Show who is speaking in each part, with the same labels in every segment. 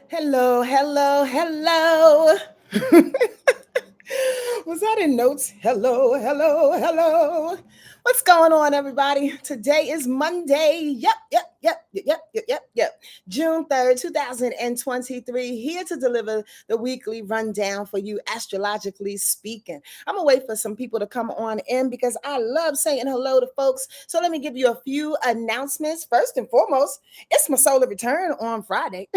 Speaker 1: Hello, hello, hello. Was that in notes? Hello, hello, hello. What's going on, everybody? Today is Monday. Yep. June 3rd, 2023. Here to deliver the weekly rundown for you, astrologically speaking. I'm going to wait for some people to come on in because I love saying hello to folks. So let me give you a few announcements. First and foremost, it's my solar return on Friday.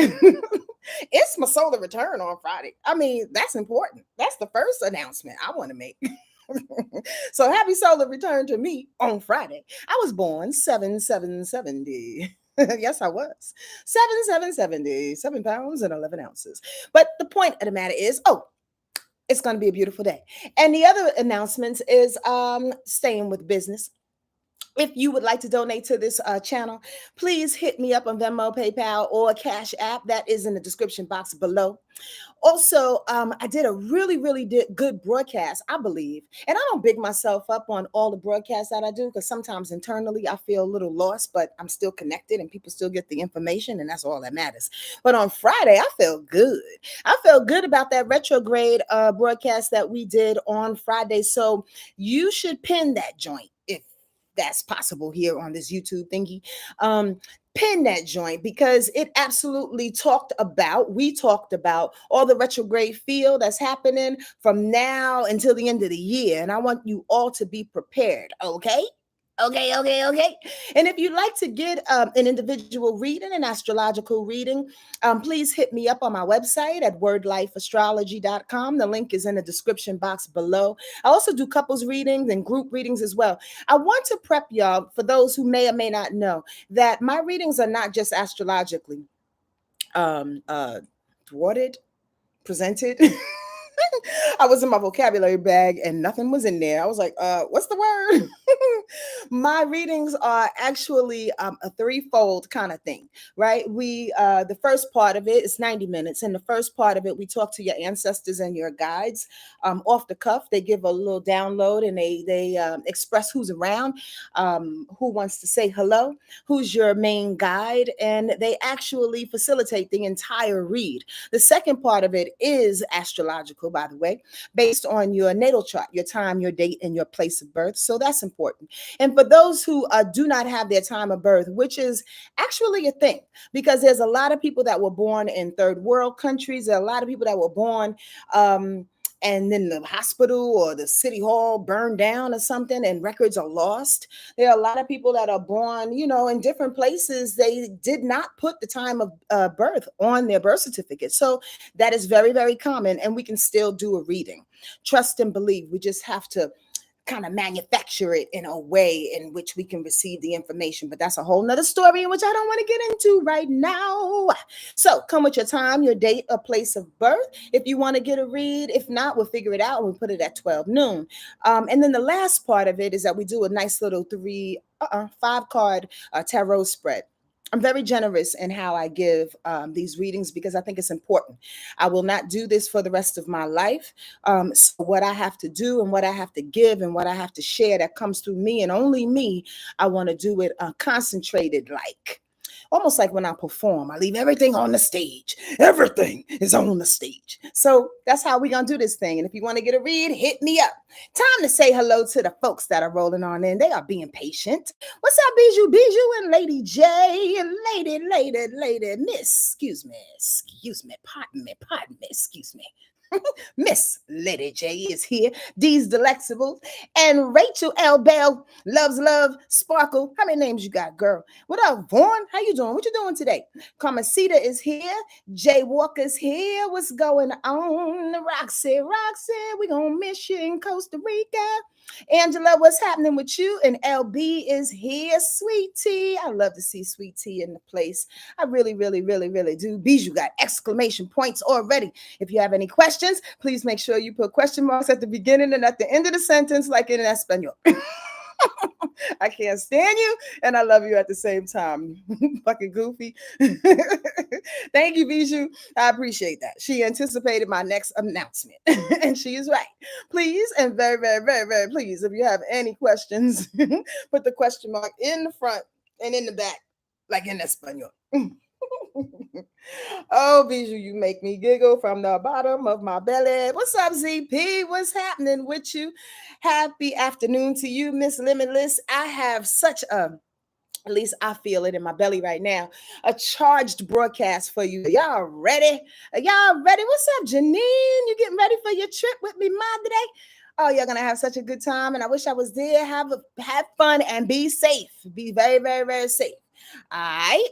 Speaker 1: It's my solar return on Friday. I mean, that's important. That's the first announcement I want to make. So happy solar return to me on Friday. I was born 7770. Yes, I was 7770, 7 pounds and 11 ounces. But the point of the matter is, it's going to be a beautiful day. And the other announcements is staying with business. If you would like to donate to this channel, please hit me up on Venmo, PayPal, or Cash App. That is in the description box below. Also, I did a really good broadcast, I believe. And I don't big myself up on all the broadcasts that I do because sometimes internally I feel a little lost, but I'm still connected and people still get the information, and that's all that matters. But on Friday, I felt good. I felt good about that retrograde broadcast that we did on Friday. So you should pin that joint if that's possible here on this YouTube thingy. Pin that joint because it absolutely we talked about all the retrograde feel that's happening from now until the end of the year. And I want you all to be prepared, okay? Okay. And if you'd like to get an individual reading, an astrological reading, please hit me up on my website at wordlifeastrology.com. The link is in the description box below. I also do couples readings and group readings as well. I want to prep y'all, for those who may or may not know, that my readings are not just astrologically um, uh, thwarted, presented. I was in my vocabulary bag and nothing was in there. I was like, what's the word? My readings are actually a threefold kind of thing, right? The first part of it is 90 minutes. In the first part of it, we talk to your ancestors and your guides off the cuff. They give a little download and they express who's around, who wants to say hello, who's your main guide, and they actually facilitate the entire read. The second part of it is astrological, by the way, based on your natal chart, your time, your date, and your place of birth. So that's important. And for those who do not have their time of birth, which is actually a thing, because there's a lot of people that were born in third world countries, there are a lot of people that were born and then the hospital or the city hall burned down or something and records are lost. There are a lot of people that are born, in different places. They did not put the time of birth on their birth certificate. So that is very common, and we can still do a reading. Trust and believe. We just have to kind of manufacture it in a way in which we can receive the information. But that's a whole nother story in which I don't want to get into right now. So come with your time, your date, or place of birth if you want to get a read. If not, we'll figure it out and we'll put it at 12 noon. And then the last part of it is that we do a nice little 5 card tarot spread. I'm very generous in how I give these readings because I think it's important. I will not do this for the rest of my life. So what I have to do and what I have to give and what I have to share that comes through me and only me, I want to do it concentrated, like almost like when I perform. I leave everything on the stage. Everything is on the stage. So that's how we're going to do this thing. And if you want to get a read, hit me up. Time to say hello to the folks that are rolling on in. They are being patient. What's up, Bijou, and Lady J, and Lady, Miss, excuse me, pardon me, excuse me. Miss Lady J is here. D's Delectables. And Rachel L. Bell loves love, sparkle. How many names you got, girl? What up, Vaughn? How you doing? What you doing today? Carmencita is here. Jay Walker's here. What's going on? Roxy, we gonna miss you in Costa Rica. Angela, what's happening with you? And LB is here. Sweet Tea. I love to see Sweet Tea in the place. I really do. Bijou got exclamation points already. If you have any questions, please make sure you put question marks at the beginning and at the end of the sentence, like in Espanol. I can't stand you and I love you at the same time. Fucking goofy. Thank you, Bijou. I appreciate that. She anticipated my next announcement and she is right. Please, and very please, if you have any questions, put the question mark in the front and in the back, like in Espanol. Oh, Bijou, you make me giggle from the bottom of my belly. What's up, ZP? What's happening with you? Happy afternoon to you, Miss Limitless. I have such a, at least I feel it in my belly right now, a charged broadcast for you. Y'all ready? Are y'all ready? What's up, Janine? You getting ready for your trip with me, Mom, today? Oh, you're gonna have such a good time, and I wish I was there. Have fun and be safe. Be very, very, very safe. All right.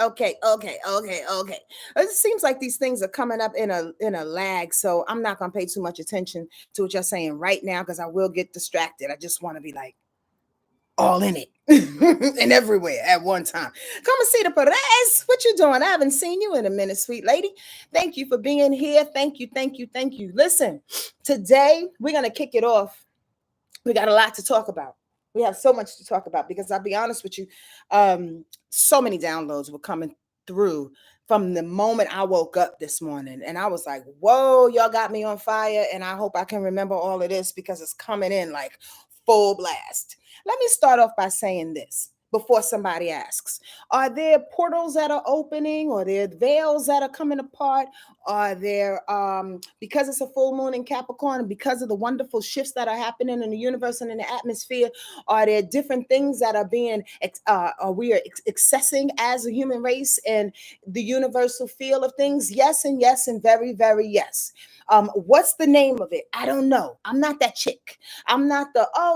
Speaker 1: Okay. It seems like these things are coming up in a lag, so I'm not gonna pay too much attention to what you're saying right now because I will get distracted. I just want to be like all in it and everywhere at one time. Come and see the Perez. What you doing? I haven't seen you in a minute, sweet lady. Thank you for being here. Thank you. Listen, today we're gonna kick it off. We got a lot to talk about. We have so much to talk about because I'll be honest with you, so many downloads were coming through from the moment I woke up this morning. And I was like, whoa, y'all got me on fire. And I hope I can remember all of this because it's coming in like full blast. Let me start off by saying this before somebody asks. Are there portals that are opening? Or are there veils that are coming apart? Are there, because it's a full moon in Capricorn and because of the wonderful shifts that are happening in the universe and in the atmosphere, are there different things that are being, we are accessing as a human race and the universal feel of things? Yes, and very, very yes. What's the name of it? I don't know. I'm not that chick. I'm not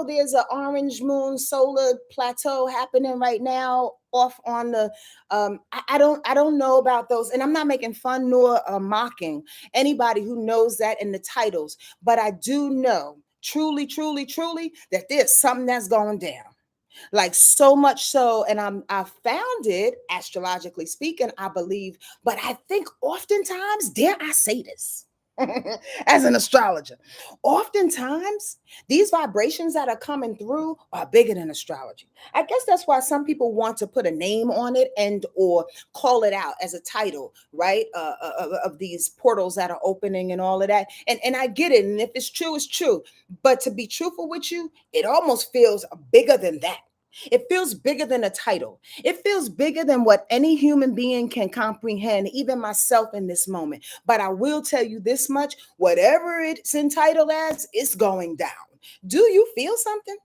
Speaker 1: there's an orange moon solar plateau happening right now off on the I don't know about those, and I'm not making fun nor mocking anybody who knows that in the titles, but I do know truly that there's something that's going down, like so much so. And I found it, astrologically speaking, I believe, but I think oftentimes, dare I say this, as an astrologer, oftentimes these vibrations that are coming through are bigger than astrology. I guess that's why some people want to put a name on it and or call it out as a title, right? Of these portals that are opening and all of that. And I get it. And if it's true, it's true. But to be truthful with you, it almost feels bigger than that. It feels bigger than a title. It feels bigger than what any human being can comprehend, even myself in this moment. But I will tell you this much, whatever it's entitled as, it's going down. Do you feel something?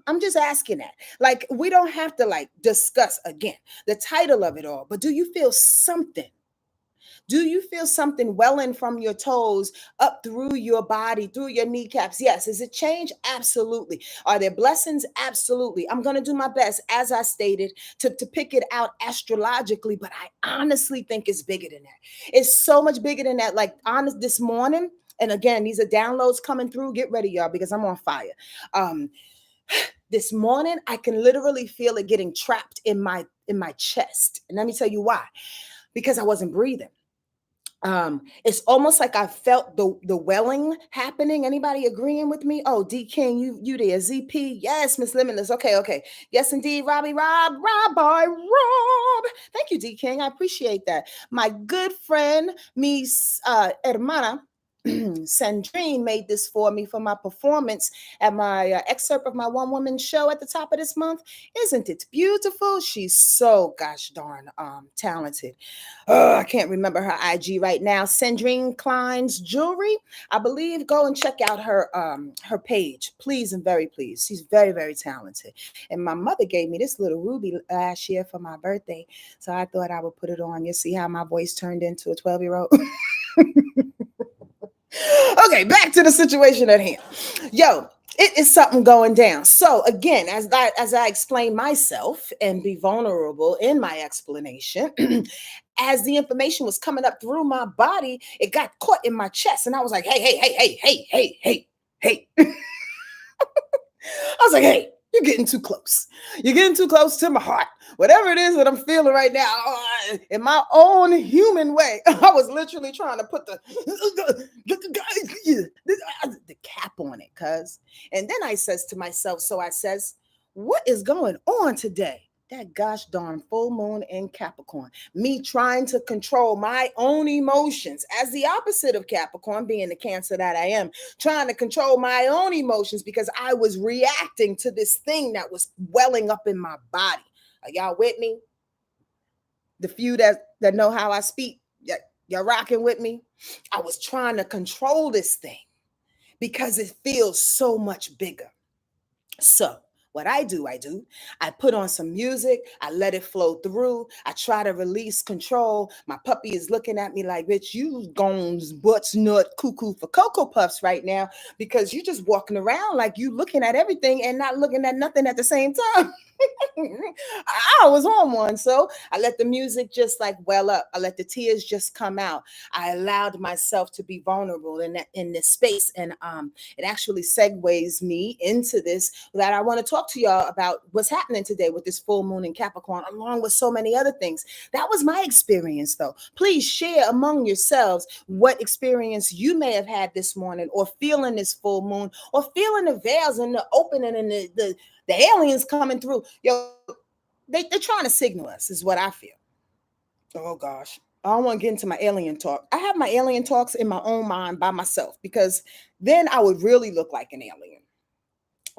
Speaker 1: I'm just asking that. Like, we don't have to like discuss again the title of it all, but do you feel something? Do you feel something welling from your toes up through your body, through your kneecaps? Yes. Is it change? Absolutely. Are there blessings? Absolutely. I'm going to do my best, as I stated, to pick it out astrologically, but I honestly think it's bigger than that. It's so much bigger than that. Like, honest, this morning, and again, these are downloads coming through. Get ready, y'all, because I'm on fire. This morning, I can literally feel it getting trapped in my chest. And let me tell you why. Because I wasn't breathing. It's almost like I felt the welling happening. Anybody agreeing with me? Oh, D King, you there? ZP, yes, Miss Limitless. Okay, yes, indeed, Robbie, Rob, Rob. Thank you, D King. I appreciate that. My good friend, Miss Hermana. Sandrine made this for me for my performance at my excerpt of my one woman show at the top of this month. Isn't it beautiful? She's so gosh darn talented. I can't remember her IG right now. Sandrine Klein's Jewelry, I believe. Go and check out her page, please and very please. She's very, very talented. And my mother gave me this little ruby last year for my birthday, so I thought I would put it on. You see how my voice turned into a 12-year-old. Okay, back to the situation at hand. Yo, it is something going down. So again, as I explain myself and be vulnerable in my explanation, as the information was coming up through my body, it got caught in my chest, and I was like, hey. I was like, hey, you're getting too close. You're getting too close to my heart. Whatever it is that I'm feeling right now, in my own human way, I was literally trying to put the cap on it, cuz. And then I says to myself, what is going on today? That gosh darn full moon in Capricorn. Me trying to control my own emotions as the opposite of Capricorn, being the Cancer that I am, trying to control my own emotions because I was reacting to this thing that was welling up in my body. Are y'all with me? The few that know how I speak, you're rocking with me. I was trying to control this thing because it feels so much bigger. So what I put on some music, I let it flow through, I try to release control. My puppy is looking at me like, bitch, you gone butts nut cuckoo for Cocoa Puffs right now, because you just walking around like you looking at everything and not looking at nothing at the same time. I was on one. So I let the music just like well up. I let the tears just come out. I allowed myself to be vulnerable in this space. And it actually segues me into this, that I want to talk to y'all about what's happening today with this full moon in Capricorn, along with so many other things. That was my experience, though. Please share among yourselves what experience you may have had this morning, or feeling this full moon, or feeling the veils and the opening and the aliens coming through. Yo, they're trying to signal us, is what I feel. Oh gosh. I don't want to get into my alien talk. I have my alien talks in my own mind by myself, because then I would really look like an alien.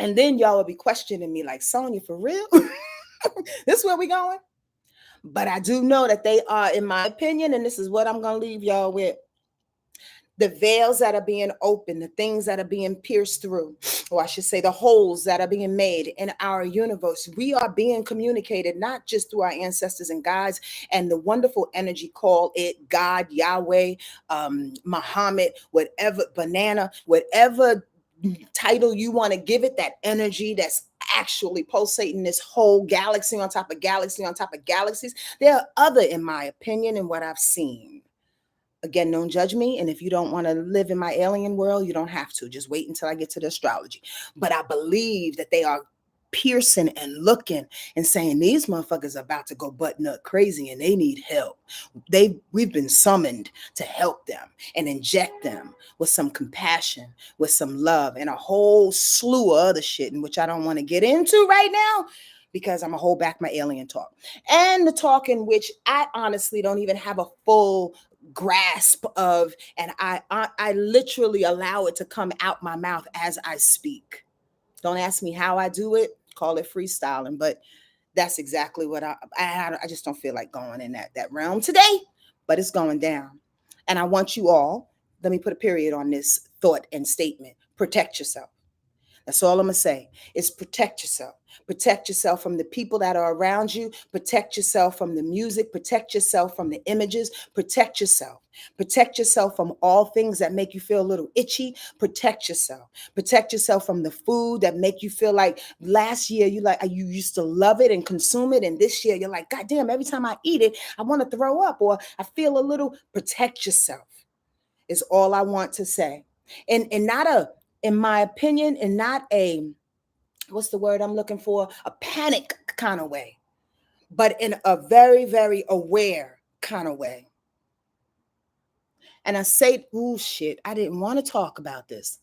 Speaker 1: And then y'all would be questioning me like, Sonja, for real? This is where we going? But I do know that they are, in my opinion, and this is what I'm going to leave y'all with, the veils that are being opened, the things that are being pierced through, or I should say the holes that are being made in our universe. We are being communicated not just through our ancestors and guides and the wonderful energy, call it God, Yahweh, Muhammad, whatever, banana, whatever title you want to give it, that energy that's actually pulsating this whole galaxy on top of galaxy on top of galaxies. There are other, in my opinion, and what I've seen. Again, don't judge me. And if you don't want to live in my alien world, you don't have to. Just wait until I get to the astrology. But I believe that they are piercing and looking and saying, these motherfuckers are about to go butt nut crazy and they need help. We've been summoned to help them and inject them with some compassion, with some love, and a whole slew of other shit, in which I don't want to get into right now, because I'm gonna hold back my alien talk. And the talk in which I honestly don't even have a full grasp of, and I literally allow it to come out my mouth as I speak. Don't ask me how I do it. Call it freestyling, but that's exactly what I just don't feel like going in that realm today. But it's going down, and I want you all. Let me put a period on this thought and statement. Protect yourself. That's all I'm going to say, is protect yourself. Protect yourself from the people that are around you. Protect yourself from the music. Protect yourself from the images. Protect yourself. Protect yourself from all things that make you feel a little itchy. Protect yourself. Protect yourself from the food that make you feel like last year you used to love it and consume it, and this year you're like, God damn, every time I eat it, I want to throw up, or I feel a little. Protect yourself is all I want to say. And not a, in my opinion, and not a, what's the word I'm looking for? A panic kind of way, but in a very, very aware kind of way. And I say, oh shit, I didn't want to talk about this.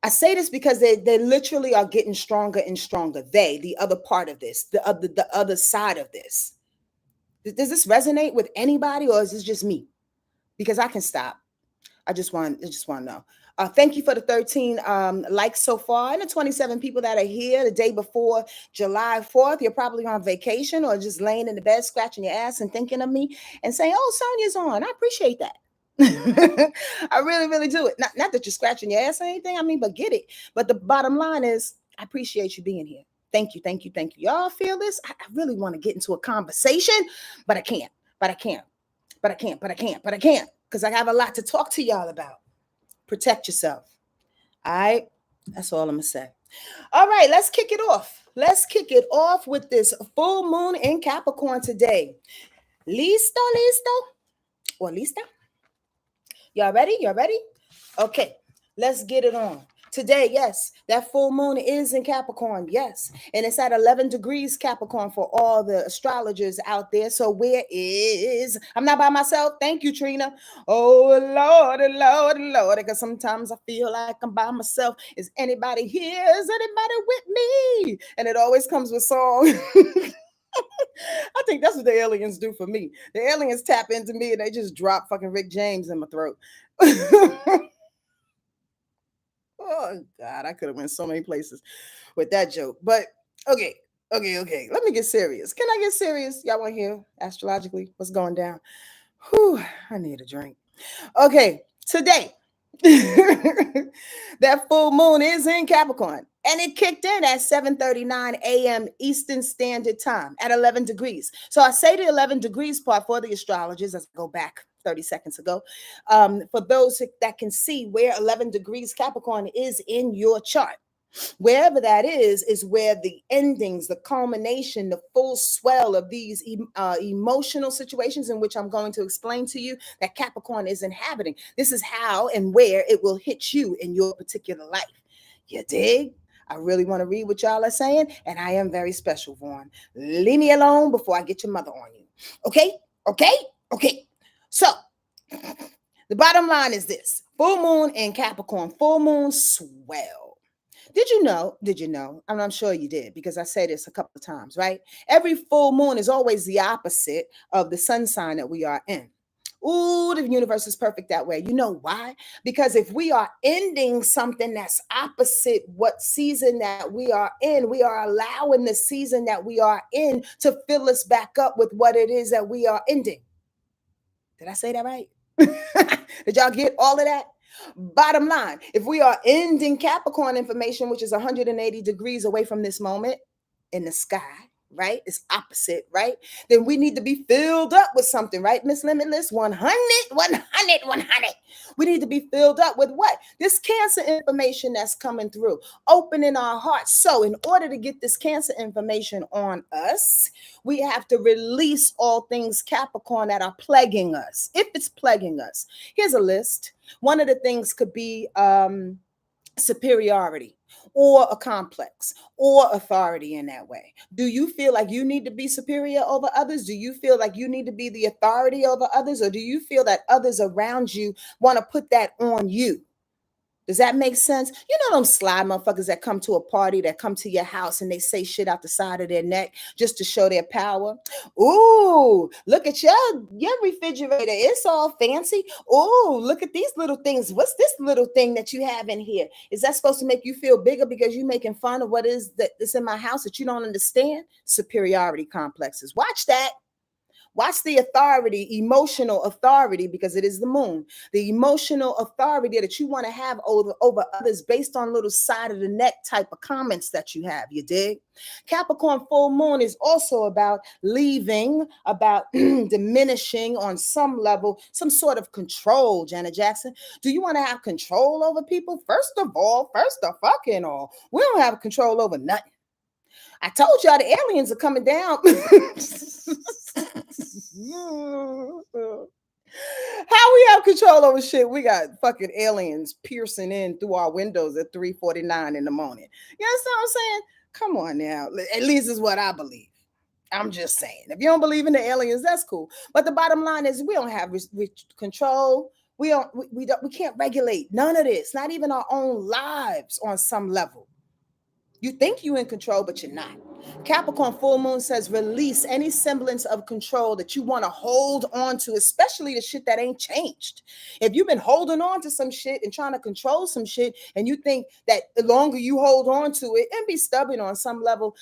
Speaker 1: I say this because they literally are getting stronger and stronger. The other part of this, the other side of this. Does this resonate with anybody, or is this just me? Because I can stop. I just want to know. Thank you for the 13 likes so far, and the 27 people that are here the day before July 4th. You're probably on vacation or just laying in the bed, scratching your ass and thinking of me and saying, oh, Sonja's on. I appreciate that. I really, really do it. Not that you're scratching your ass or anything, I mean, but get it. But the bottom line is, I appreciate you being here. Thank you, thank you, thank you. Y'all feel this? I really want to get into a conversation, but I can't. Because I have a lot to talk to y'all about. Protect yourself. All right? That's all I'm going to say. All right, let's kick it off. Let's kick it off with this full moon in Capricorn today. Listo? Or lista? Y'all ready? Okay, let's get it on. Today, yes, that full moon is in Capricorn, yes. And it's at 11 degrees Capricorn for all the astrologers out there. So I'm not by myself. Thank you, Trina. Oh, Lord. Because sometimes I feel like I'm by myself. Is anybody here? Is anybody with me? And it always comes with song. I think that's what the aliens do for me. The aliens tap into me and they just drop fucking Rick James in my throat. Oh God, I could have went so many places with that joke. But okay, Okay. Let me get serious. Can I get serious? Y'all want to hear astrologically what's going down? Whew, I need a drink. Okay, today, that full moon is in Capricorn. And it kicked in at 7:39 a.m. Eastern Standard Time at 11 degrees. So I say the 11 degrees part for the astrologers as I go back 30 seconds ago. For those that can see where 11 degrees Capricorn is in your chart. Wherever that is where the endings, the culmination, the full swell of these emotional situations in which I'm going to explain to you that Capricorn is inhabiting. This is how and where it will hit you in your particular life. You dig? I really want to read what y'all are saying, and I am very special, Vaughn. Leave me alone before I get your mother on you. Okay. So, the bottom line is this: full moon in Capricorn, full moon swell. Did you know? Did you know? I'm sure you did because I say this a couple of times, right? Every full moon is always the opposite of the sun sign that we are in. Ooh, the universe is perfect that way. You know why? Because if we are ending something that's opposite what season that we are in, we are allowing the season that we are in to fill us back up with what it is that we are ending. Did I say that right? Did y'all get all of that? Bottom line, if we are ending Capricorn information, which is 180 degrees away from this moment in the sky, right? It's opposite, right? Then we need to be filled up with something, right? Miss Limitless, 100. We need to be filled up with what? This Cancer information that's coming through, opening our hearts. So in order to get this Cancer information on us, we have to release all things Capricorn that are plaguing us. If it's plaguing us, here's a list. One of the things could be superiority or a complex or authority in that way. Do you feel like you need to be superior over others? Do you feel like you need to be the authority over others? Or do you feel that others around you want to put that on you? Does that make sense? You know them sly motherfuckers that come to a party, that come to your house and they say shit out the side of their neck just to show their power. Ooh, look at your refrigerator. It's all fancy. Ooh, look at these little things. What's this little thing that you have in here? Is that supposed to make you feel bigger because you're making fun of what is that's in my house that you don't understand? Superiority complexes. Watch that. Watch the authority, emotional authority, because it is the moon. The emotional authority that you want to have over others based on little side of the neck type of comments that you have. You dig? Capricorn full moon is also about leaving, about diminishing on some level, some sort of control, Janet Jackson. Do you want to have control over people? First of fucking all, we don't have control over nothing. I told y'all the aliens are coming down. How we have control over shit? We got fucking aliens piercing in through our windows at 3:49 in the morning. You understand what I'm saying? Come on now. At least is what I believe. I'm just saying. If you don't believe in the aliens, that's cool. But the bottom line is we don't have control. We can't regulate none of this, not even our own lives on some level. You think you're in control, but you're not. Capricorn full moon says release any semblance of control that you want to hold on to, especially the shit that ain't changed. If you've been holding on to some shit and trying to control some shit, and you think that the longer you hold on to it and be stubborn on some level,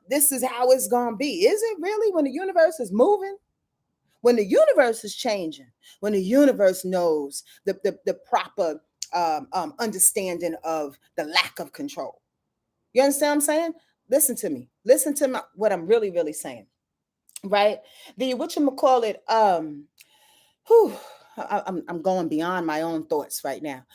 Speaker 1: this is how it's going to be. Is it really when the universe is moving? When the universe is changing, when the universe knows the proper understanding of the lack of control. You understand what I'm saying? Listen to me. Listen to what I'm really, really saying. Right? The whatchamacallit, whew, I'm going beyond my own thoughts right now.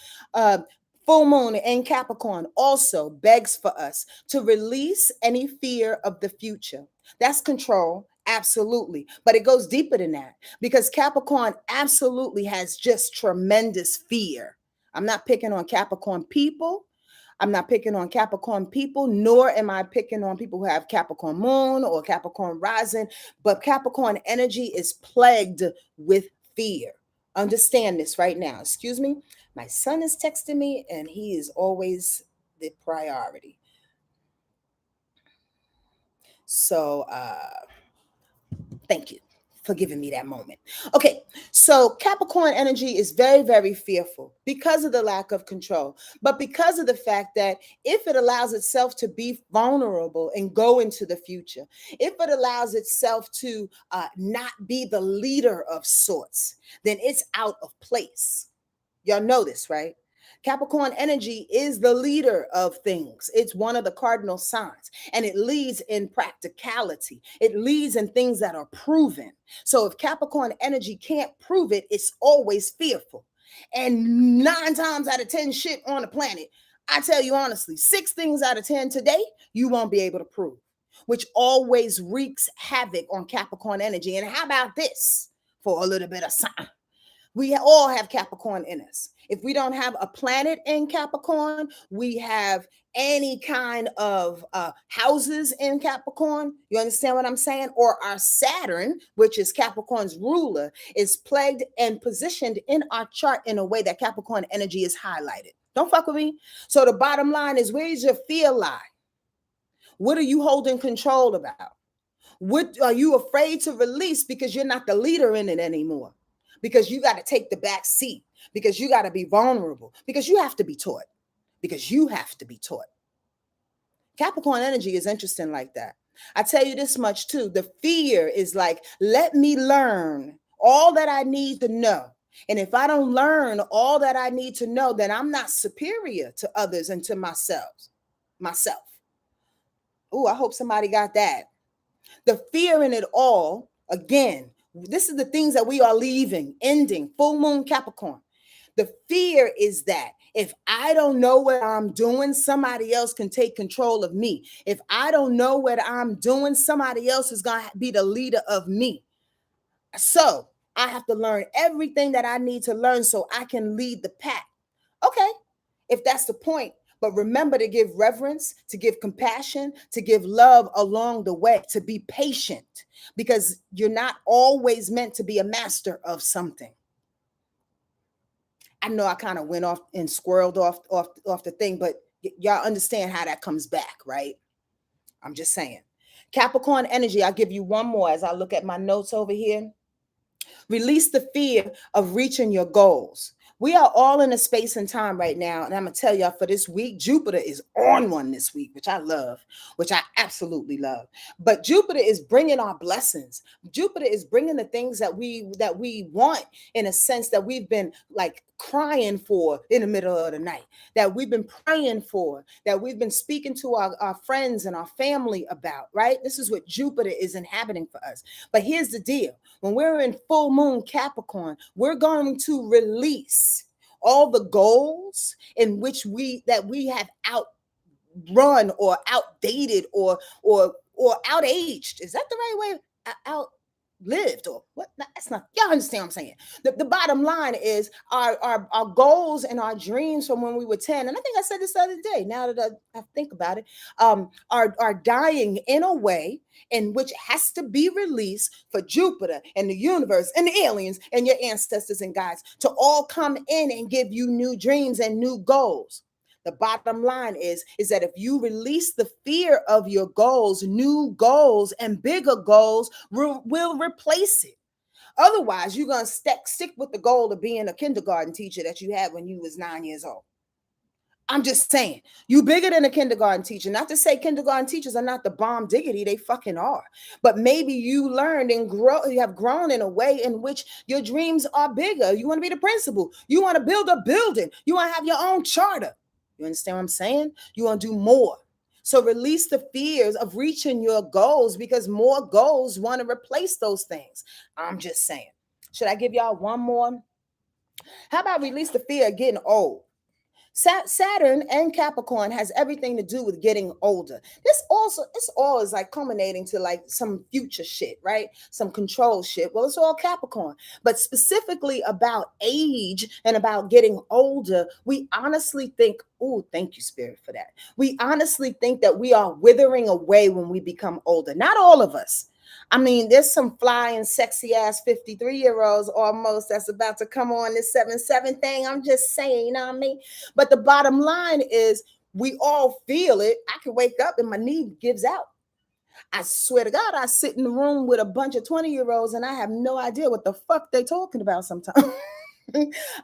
Speaker 1: Full moon in Capricorn also begs for us to release any fear of the future. That's control. Absolutely. But it goes deeper than that because Capricorn absolutely has just tremendous fear. I'm not picking on Capricorn people. I'm not picking on Capricorn people, nor am I picking on people who have Capricorn moon or Capricorn rising, but Capricorn energy is plagued with fear. Understand this right now. Excuse me. My son is texting me and he is always the priority. So, thank you for giving me that moment. Okay, so Capricorn energy is very, very fearful because of the lack of control, but because of the fact that if it allows itself to be vulnerable and go into the future, if it allows itself to not be the leader of sorts, then it's out of place. Y'all know this, right? Capricorn energy is the leader of things. It's one of the cardinal signs, and it leads in practicality. It leads in things that are proven. So if Capricorn energy can't prove it, it's always fearful. And 9 times out of 10 shit on the planet, I tell you honestly, 6 things out of 10 today, you won't be able to prove, which always wreaks havoc on Capricorn energy. And how about this for a little bit of sign? We all have Capricorn in us. If we don't have a planet in Capricorn, we have any kind of houses in Capricorn. You understand what I'm saying? Or our Saturn, which is Capricorn's ruler, is plagued and positioned in our chart in a way that Capricorn energy is highlighted. Don't fuck with me. So the bottom line is, where is your fear lie? What are you holding control about? What are you afraid to release because you're not the leader in it anymore? Because you got to take the back seat, because you got to be vulnerable, because you have to be taught, because you have to be taught. Capricorn energy is interesting like that. I tell you this much too. The fear is like, let me learn all that I need to know. And if I don't learn all that I need to know, then I'm not superior to others and to myself. Oh, I hope somebody got that. The fear in it all, again, this is the things that we are leaving, ending, full moon Capricorn. The fear is that if I don't know what I'm doing, somebody else can take control of me. If I don't know what I'm doing, somebody else is going to be the leader of me. So I have to learn everything that I need to learn so I can lead the pack. Okay, if that's the point. But remember to give reverence, to give compassion, to give love along the way, to be patient, because you're not always meant to be a master of something. I know I kind of went off and squirreled off the thing, but y'all understand how that comes back, right? I'm just saying. Capricorn energy, I'll give you one more as I look at my notes over here. Release the fear of reaching your goals. We are all in a space and time right now. And I'm going to tell y'all, for this week, Jupiter is on one this week, which I love, which I absolutely love. But Jupiter is bringing our blessings. Jupiter is bringing the things that we want, in a sense that we've been like crying for in the middle of the night, that we've been praying for, that we've been speaking to our friends and our family about, right? This is what Jupiter is inhabiting for us. But here's the deal. When we're in full moon Capricorn, we're going to release all the goals in which we have outrun or outdated or outaged. Is that the right way? Outlived or what? That's not, y'all understand what I'm saying. The bottom line is our goals and our dreams from when we were 10, and I think I said this the other day, now that I think about it, are dying in a way in which has to be released for Jupiter and the universe and the aliens and your ancestors and guides to all come in and give you new dreams and new goals. The bottom line is that if you release the fear of your goals, new goals and bigger goals will replace it. Otherwise, you're going to stick with the goal of being a kindergarten teacher that you had when you was 9 years old. I'm just saying, you bigger than a kindergarten teacher. Not to say kindergarten teachers are not the bomb diggity, they fucking are. But maybe you learned and you have grown in a way in which your dreams are bigger. You want to be the principal. You want to build a building. You want to have your own charter. You understand what I'm saying? You want to do more. So release the fears of reaching your goals, because more goals want to replace those things. I'm just saying. Should I give y'all one more? How about release the fear of getting old? Saturn and Capricorn has everything to do with getting older. This all is like culminating to like some future shit, right? Some control shit. Well, it's all Capricorn. But specifically about age and about getting older, we honestly think, oh, thank you, Spirit, for that. We honestly think that we are withering away when we become older. Not all of us. I mean, there's some flying, sexy ass 53-year-olds almost that's about to come on this 7-7 thing. I'm just saying, you know what I mean? But the bottom line is we all feel it. I can wake up and my knee gives out. I swear to God, I sit in the room with a bunch of 20-year-olds and I have no idea what the fuck they talking about sometimes.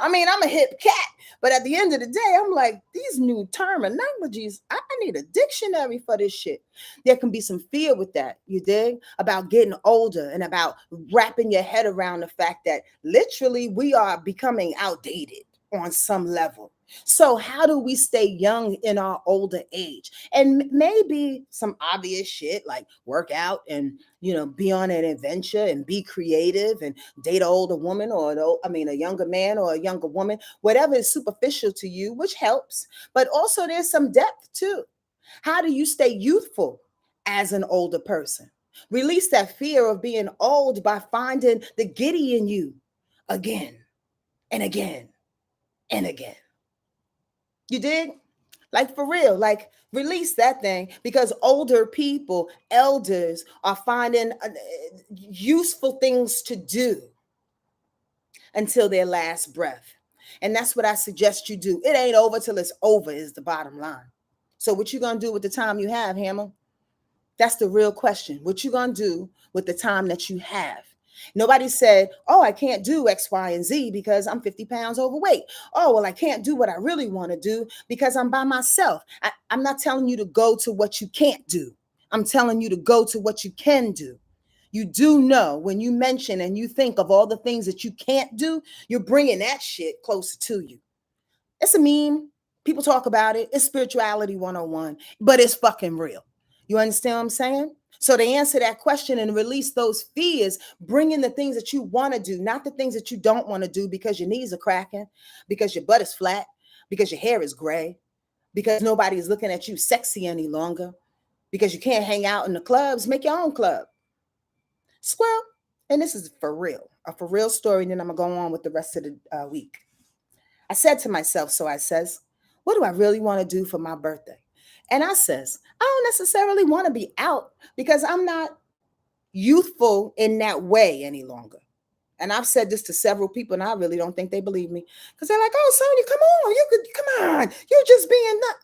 Speaker 1: I mean, I'm a hip cat, but at the end of the day, I'm like, these new terminologies, I need a dictionary for this shit. There can be some fear with that, you dig? About getting older and about wrapping your head around the fact that literally we are becoming outdated on some level. So, how do we stay young in our older age? And maybe some obvious shit like work out and, be on an adventure and be creative and date an older woman or, a younger man or a younger woman, whatever is superficial to you, which helps. But also, there's some depth too. How do you stay youthful as an older person? Release that fear of being old by finding the giddy in you again and again and again. You dig? Like for real, like release that thing because older people, elders are finding useful things to do until their last breath. And that's what I suggest you do. It ain't over till it's over is the bottom line. So what you going to do with the time you have, Hammer? That's the real question. What you going to do with the time that you have? Nobody said, oh, I can't do X, Y, and Z because I'm 50 pounds overweight. Oh, well, I can't do what I really want to do because I'm by myself. I'm not telling you to go to what you can't do. I'm telling you to go to what you can do. You do know when you mention and you think of all the things that you can't do, you're bringing that shit closer to you. It's a meme. People talk about it. It's spirituality 101, but it's fucking real. You understand what I'm saying? So to answer that question and release those fears, bring in the things that you want to do, not the things that you don't want to do because your knees are cracking, because your butt is flat, because your hair is gray, because nobody is looking at you sexy any longer, because you can't hang out in the clubs. Make your own club. Squirrel. And this is a for real story. And then I'm going to go on with the rest of the week. I said to myself, so I says, what do I really want to do for my birthday? And I says, I don't necessarily want to be out because I'm not youthful in that way any longer. And I've said this to several people, and I really don't think they believe me because they're like, "Oh, Sonya, come on, you're just being nut."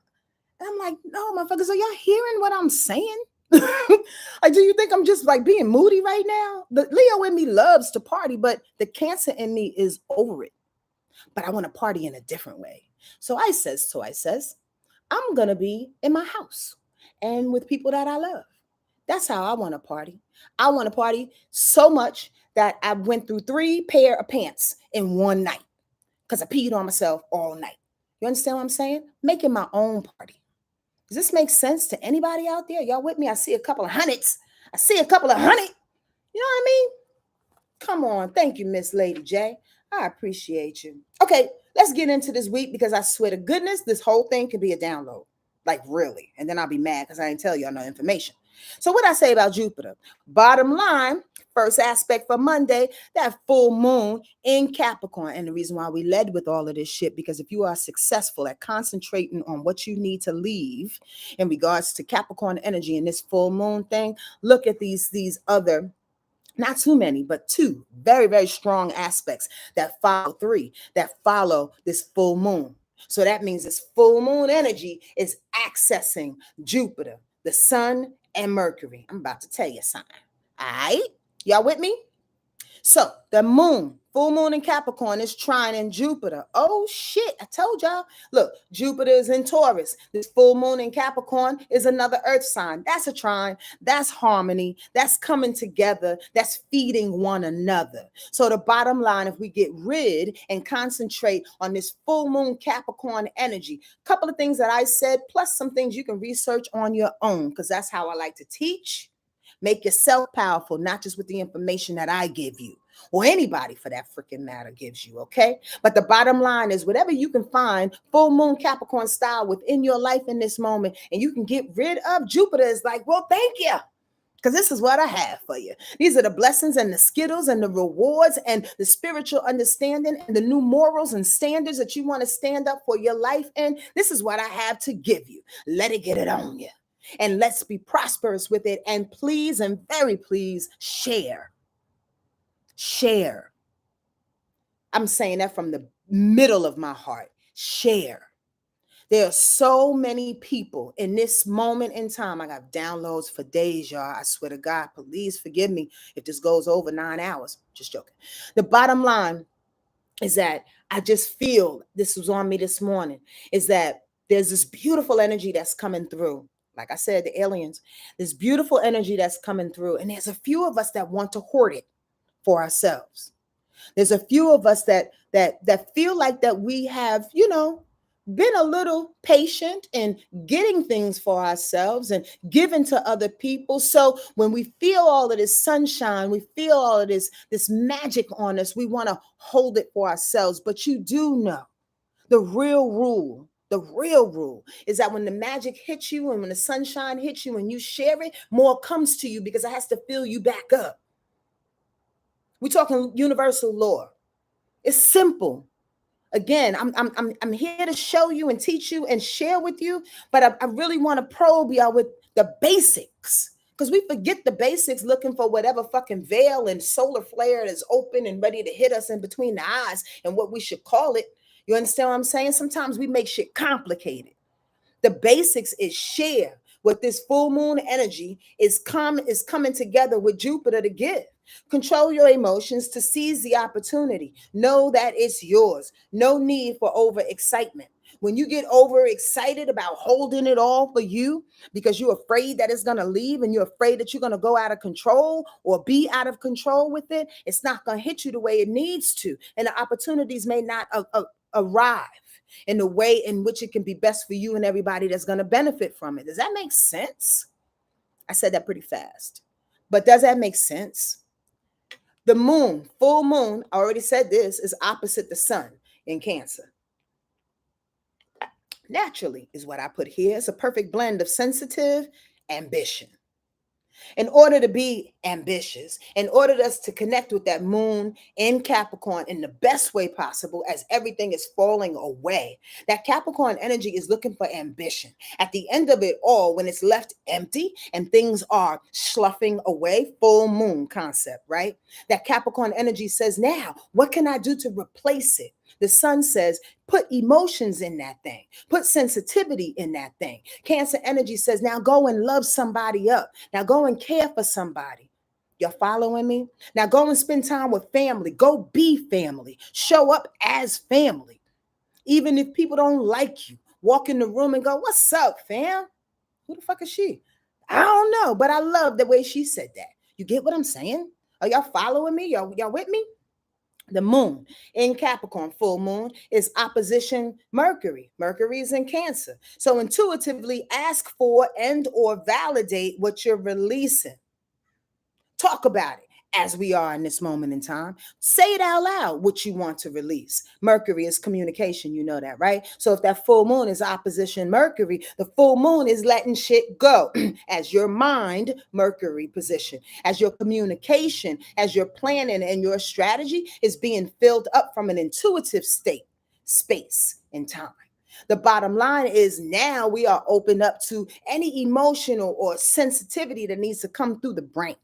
Speaker 1: And I'm like, "No, motherfuckers, are y'all hearing what I'm saying? Like, do you think I'm just like being moody right now? The Leo in me loves to party, but the Cancer in me is over it. But I want to party in a different way. So I says, I'm gonna be in my house and with people that I love. That's how I want to party. I want to party so much that I went through 3 pair of pants in one night because I peed on myself all night. You understand what I'm saying? Making my own party. Does this make sense to anybody out there? Y'all with me? I see a couple of hundreds. I see a couple of hundred. You know what I mean? Come on. Thank you, Miss Lady J. I appreciate you. Okay, let's get into this week because I swear to goodness, this whole thing could be a download. Like really. And then I'll be mad because I didn't tell y'all no information. So what I say about Jupiter? Bottom line, first aspect for Monday, that full moon in Capricorn. And the reason why we led with all of this shit, because if you are successful at concentrating on what you need to leave in regards to Capricorn energy and this full moon thing, look at these other not too many, but 2 very, very strong aspects that follow 3 that follow this full moon. So that means this full moon energy is accessing Jupiter, the sun, and Mercury. I'm about to tell you something. All right? Y'all with me? So the moon, full moon in Capricorn is trine in Jupiter. Oh shit, I told y'all. Look, Jupiter is in Taurus. This full moon in Capricorn is another earth sign. That's a trine. That's harmony. That's coming together. That's feeding one another. So the bottom line, if we get rid and concentrate on this full moon Capricorn energy, a couple of things that I said, plus some things you can research on your own, because that's how I like to teach. Make yourself powerful, not just with the information that I give you or anybody for that freaking matter gives you, okay? But the bottom line is whatever you can find full moon Capricorn style within your life in this moment and you can get rid of, Jupiter is like, well, thank you. Because this is what I have for you. These are the blessings and the skittles and the rewards and the spiritual understanding and the new morals and standards that you want to stand up for your life in. This is what I have to give you. Let it get it on you. And let's be prosperous with it. And please and very please share. Share. I'm saying that from the middle of my heart. Share. There are so many people in this moment in time. I got downloads for days, y'all. I swear to God, please forgive me if this goes over 9 hours. Just joking. The bottom line is that I just feel, this was on me this morning, is that there's this beautiful energy that's coming through. Like I said, the aliens, this beautiful energy that's coming through. And there's a few of us that want to hoard it for ourselves. There's a few of us that feel like that we have, been a little patient in getting things for ourselves and giving to other people. So when we feel all of this sunshine, we feel all of this magic on us, we want to hold it for ourselves. But you do know the real rule. The real rule is that when the magic hits you and when the sunshine hits you and you share it, more comes to you because it has to fill you back up. We're talking universal law. It's simple. Again, I'm here to show you and teach you and share with you, but I really want to probe y'all with the basics, because we forget the basics looking for whatever fucking veil and solar flare is open and ready to hit us in between the eyes and what we should call it. You understand what I'm saying? Sometimes we make shit complicated. The basics is share what this full moon energy is coming together with Jupiter to give. Control your emotions to seize the opportunity. Know that it's yours. No need for overexcitement. When you get overexcited about holding it all for you because you're afraid that it's going to leave and you're afraid that you're going to go out of control or be out of control with it, it's not going to hit you the way it needs to. And the opportunities may not arrive in the way in which it can be best for you and everybody that's going to benefit from it. Does that make sense? I said that pretty fast. But does that make sense? The moon, full moon, I already said this, is opposite the sun in Cancer. Naturally is what I put here. It's a perfect blend of sensitive ambition. In order to be ambitious, in order for us to connect with that moon in Capricorn in the best way possible as everything is falling away, that Capricorn energy is looking for ambition. At the end of it all, when it's left empty and things are sloughing away, full moon concept, right? That Capricorn energy says, now, what can I do to replace it? The sun says, put emotions in that thing. Put sensitivity in that thing. Cancer energy says, now go and love somebody up. Now go and care for somebody. You're following me? Now go and spend time with family. Go be family. Show up as family. Even if people don't like you, walk in the room and go, what's up, fam? Who the fuck is she? I don't know, but I love the way she said that. You get what I'm saying? Are y'all following me? Y'all with me? The moon in Capricorn, full moon, is opposition Mercury. Mercury is in Cancer. So intuitively ask for and or validate what you're releasing. Talk about it as we are in this moment in time. Say it out loud what you want to release. Mercury is communication. You know that, right? So if that full moon is opposition Mercury, the full moon is letting shit go as your mind Mercury position, as your communication, as your planning and your strategy is being filled up from an intuitive state, space, and time. The bottom line is now we are open up to any emotional or sensitivity that needs to come through the brain.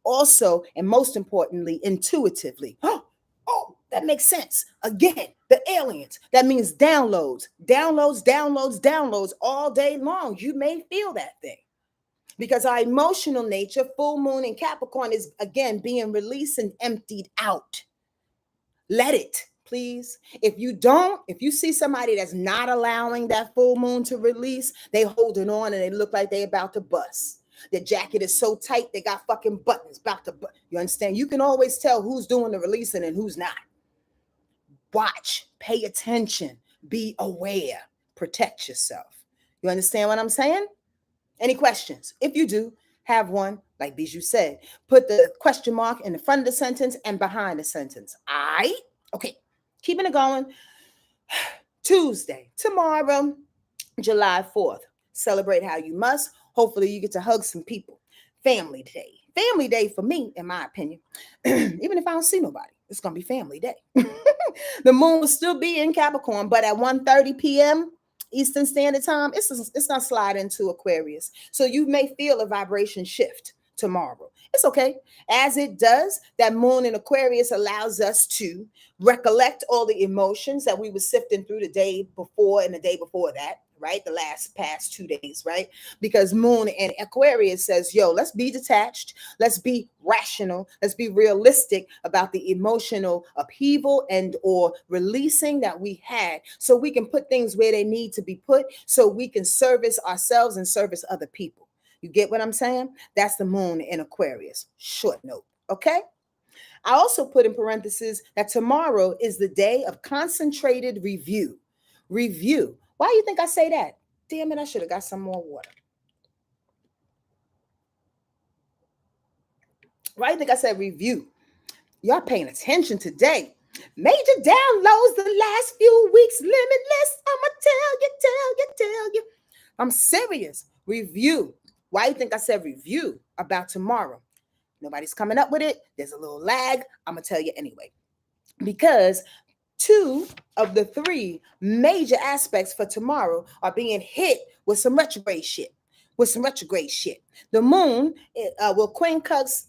Speaker 1: Also, and most importantly, intuitively. Oh, that makes sense. Again, the aliens. That means downloads, downloads, downloads, downloads all day long. You may feel that thing. Because our emotional nature, full moon in Capricorn, is again being released and emptied out. Let it, please. If you see somebody that's not allowing that full moon to release, they holding on and they look like they about to bust. The jacket is so tight, they got fucking buttons about to bust. You understand? You can always tell who's doing the releasing and who's not. Watch, pay attention, be aware, protect yourself. You understand what I'm saying? Any questions? If you do, have one, like Bijou said, put the question mark in the front of the sentence and behind the sentence. All right? Okay, keeping it going. Tuesday, tomorrow, July 4th. Celebrate how you must. Hopefully you get to hug some people. Family day. Family day for me, in my opinion. Even if I don't see nobody, it's going to be family day. The moon will still be in Capricorn, but at 1:30 p.m., Eastern Standard Time, it's going to slide into Aquarius. So you may feel a vibration shift tomorrow. It's okay. As it does, that moon in Aquarius allows us to recollect all the emotions that we were sifting through the day before and the day before that, right? The past 2 days, right? Because moon in Aquarius says, yo, let's be detached, let's be rational, let's be realistic about the emotional upheaval and or releasing that we had, so we can put things where they need to be put, so we can service ourselves and service other people. You get what I'm saying? That's the moon in Aquarius. Short note, okay? I also put in parentheses that tomorrow is the day of concentrated review. Review. Why do you think I say that? Damn it, I should have got some more water. Why do you think I said review? Y'all paying attention today. Major downloads the last few weeks, limitless. I'ma tell you. I'm serious. Review. Why do you think I said review about tomorrow? Nobody's coming up with it. There's a little lag. I'm going to tell you anyway. Because 2 of the 3 major aspects for tomorrow are being hit with some retrograde shit. The moon will quincunx.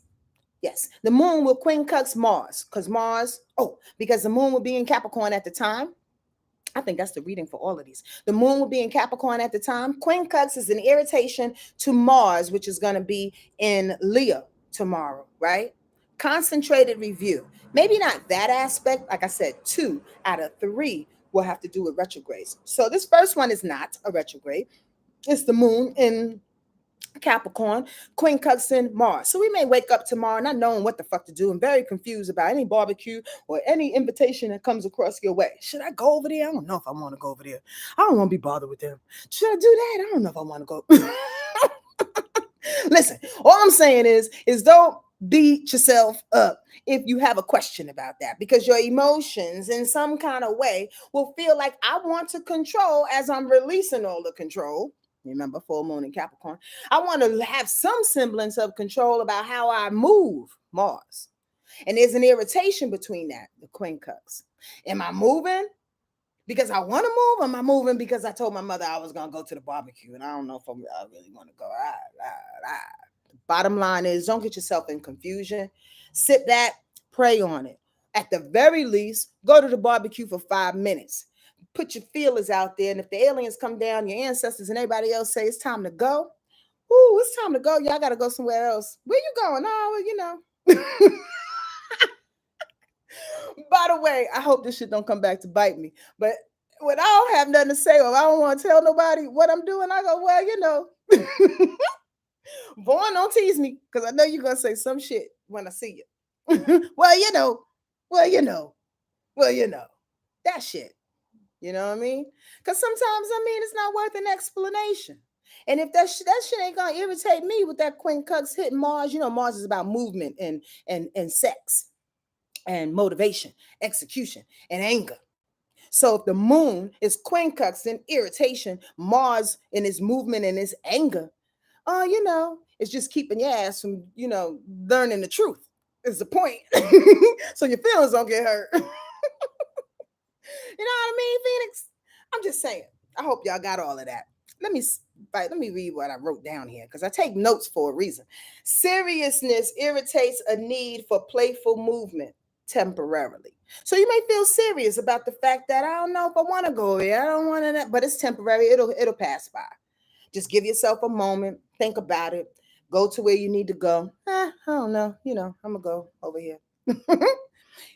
Speaker 1: Yes, the moon will quincunx Mars. Because the moon will be in Capricorn at the time. I think that's the reading for all of these. The moon will be in Capricorn at the time. Quincunx is an irritation to Mars, which is going to be in Leo tomorrow, right? Concentrated review. Maybe not that aspect. Like I said, 2 out of 3 will have to do with retrogrades. So this first one is not a retrograde. It's the moon in Capricorn, quincunxing Mars. So we may wake up tomorrow not knowing what the fuck to do and very confused about any barbecue or any invitation that comes across your way. Should I go over there? I don't know if I want to go over there. I don't want to be bothered with them. Should I do that? I don't know if I want to go. Listen, all I'm saying is don't beat yourself up if you have a question about that, because your emotions in some kind of way will feel like I want to control as I'm releasing all the control. Remember, full moon in Capricorn. I want to have some semblance of control about how I move Mars. And there's an irritation between that, the quincunx. Am I moving because I want to move? Or am I moving because I told my mother I was going to go to the barbecue and I don't know if I really want to go? The bottom line is, don't get yourself in confusion. Sit back, pray on it. At the very least, go to the barbecue for 5 minutes. Put your feelers out there, and if the aliens come down, your ancestors and everybody else say it's time to go, it's time to go. Y'all got to go somewhere else. Where you going? Oh, By the way, I hope this shit don't come back to bite me. But when I don't have nothing to say or I don't want to tell nobody what I'm doing, I go, Vaughn, don't tease me, because I know you're going to say some shit when I see you. That shit. You know what I mean? Because sometimes, it's not worth an explanation. And if that shit ain't going to irritate me with that quincunx hitting Mars, Mars is about movement and sex and motivation, execution, and anger. So if the moon is quincunx and irritation, Mars in its movement and its anger, it's just keeping your ass from, learning the truth is the point. So your feelings don't get hurt. You know what I mean, Phoenix? I'm just saying. I hope y'all got all of that. Let me read what I wrote down here, because I take notes for a reason. Seriousness irritates a need for playful movement temporarily. So you may feel serious about the fact that I don't know if I want to go there. I don't want to, but it's temporary. It'll pass by. Just give yourself a moment. Think about it. Go to where you need to go. I don't know. I'm going to go over here.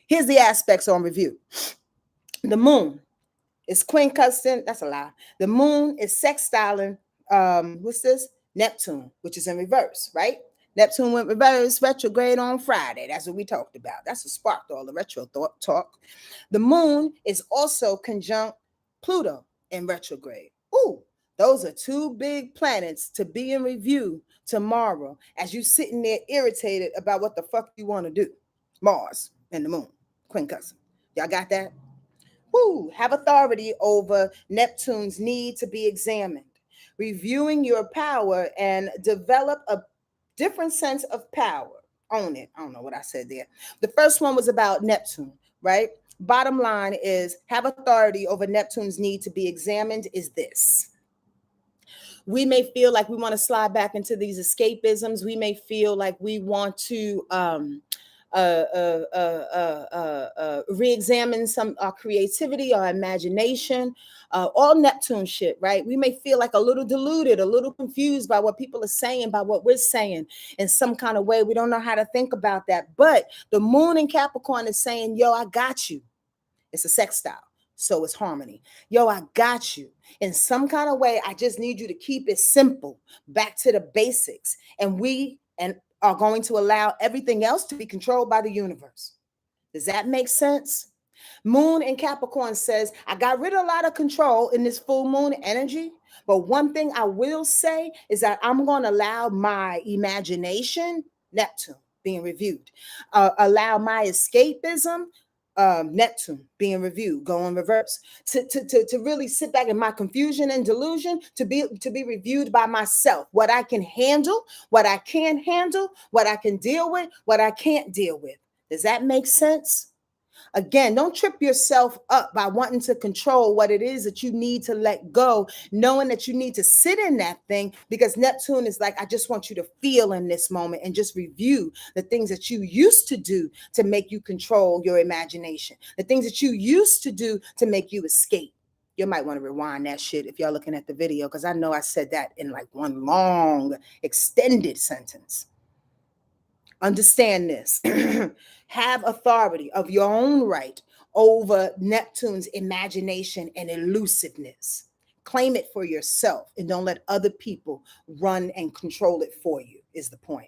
Speaker 1: Here's the aspects on review. The moon is quincunxing. That's a lie. The moon is sextiling. What's this? Neptune, which is in reverse, right? Neptune went reverse retrograde on Friday. That's what we talked about. That's what sparked all the retro talk. The moon is also conjunct Pluto in retrograde. Ooh, those are 2 big planets to be in review tomorrow as you sitting there irritated about what the fuck you want to do. Mars and the moon, quincunxing. Y'all got that? Have authority over Neptune's need to be examined, reviewing your power and develop a different sense of power. Own it. I don't know what I said there. The first one was about Neptune, right? Bottom line is, have authority over Neptune's need to be examined is this. We may feel like we want to slide back into these escapisms. We may feel like we want to re-examine some our creativity, our imagination, all Neptune shit, right? We may feel like a little deluded, a little confused by what people are saying, by what we're saying in some kind of way. We don't know how to think about that. But the moon in Capricorn is saying, yo, I got you. It's a sextile. So it's harmony. Yo, I got you. In some kind of way, I just need you to keep it simple, back to the basics. And we are going to allow everything else to be controlled by the universe. Does that make sense? Moon in Capricorn says, I got rid of a lot of control in this full moon energy. But one thing I will say is that I'm going to allow my imagination, Neptune being reviewed, allow my escapism, Neptune being reviewed, go in reverse, to really sit back in my confusion and delusion, to be reviewed by myself, what I can handle, what I can't handle, what I can deal with, what I can't deal with. Does that make sense? Again, don't trip yourself up by wanting to control what it is that you need to let go, knowing that you need to sit in that thing, because Neptune is like, I just want you to feel in this moment and just review the things that you used to do to make you control your imagination, the things that you used to do to make you escape. You might want to rewind that shit if y'all looking at the video, because I know I said that in like one long, extended sentence. Understand this. Have authority of your own right over Neptune's imagination and elusiveness. Claim it for yourself and don't let other people run and control it for you, is the point.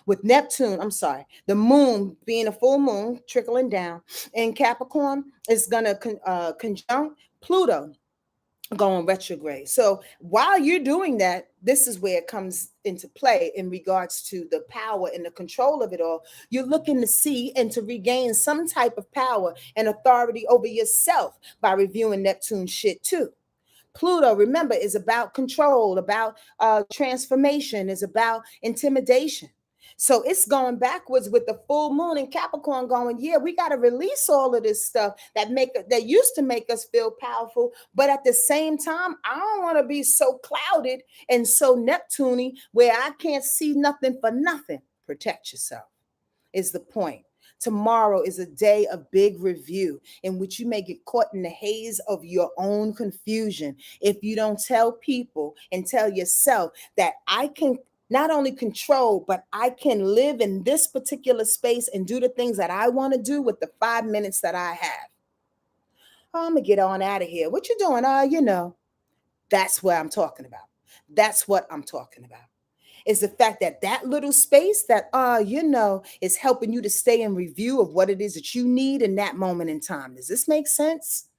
Speaker 1: With Neptune, the moon being a full moon trickling down in Capricorn is going to conjunct Pluto going retrograde. So while you're doing that, this is where it comes into play in regards to the power and the control of it all. You're looking to see and to regain some type of power and authority over yourself by reviewing Neptune shit too. Pluto, remember, is about control, about transformation, is about intimidation. So it's going backwards with the full moon in Capricorn going, yeah, we got to release all of this stuff that used to make us feel powerful. But at the same time, I don't want to be so clouded and so Neptune-y where I can't see nothing for nothing. Protect yourself is the point. Tomorrow is a day of big review in which you may get caught in the haze of your own confusion. If you don't tell people and tell yourself that I can not only control, but I can live in this particular space and do the things that I want to do with the 5 minutes that I have. Oh, I'm going to get on out of here. What you doing? That's what I'm talking about. That's what I'm talking about. Is the fact that that little space that, is helping you to stay in review of what it is that you need in that moment in time. Does this make sense?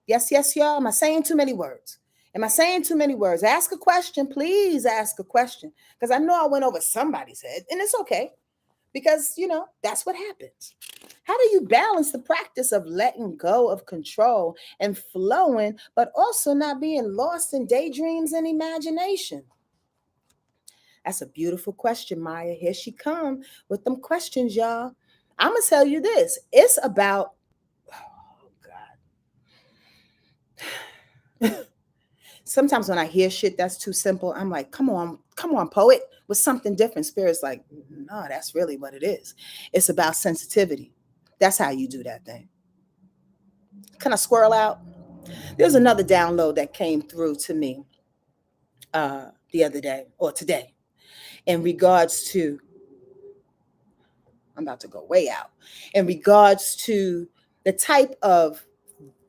Speaker 1: Yes, y'all. Am I saying too many words? Ask a question. Please ask a question. Because I know I went over somebody's head, and it's okay. Because, that's what happens. How do you balance the practice of letting go of control and flowing, but also not being lost in daydreams and imagination? That's a beautiful question, Maya. Here she come with them questions, y'all. I'm going to tell you this. It's about, oh, God. Sometimes when I hear shit that's too simple, I'm like, come on, poet, with something different. Spirit's like, no, that's really what it is. It's about sensitivity. That's how you do that thing. Can I squirrel out? There's another download that came through to me the other day or today in regards to, I'm about to go way out, in regards to the type of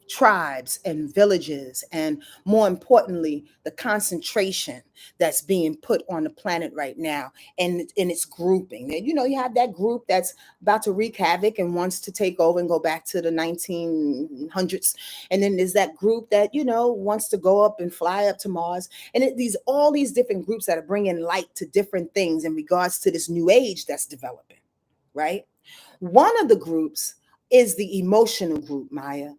Speaker 1: tribes and villages, and more importantly, the concentration that's being put on the planet right now, and in its grouping. And you have that group that's about to wreak havoc and wants to take over and go back to the 1900s, and then there's that group that wants to go up and fly up to Mars, and all these different groups that are bringing light to different things in regards to this new age that's developing, right? One of the groups is the emotional group, Maya.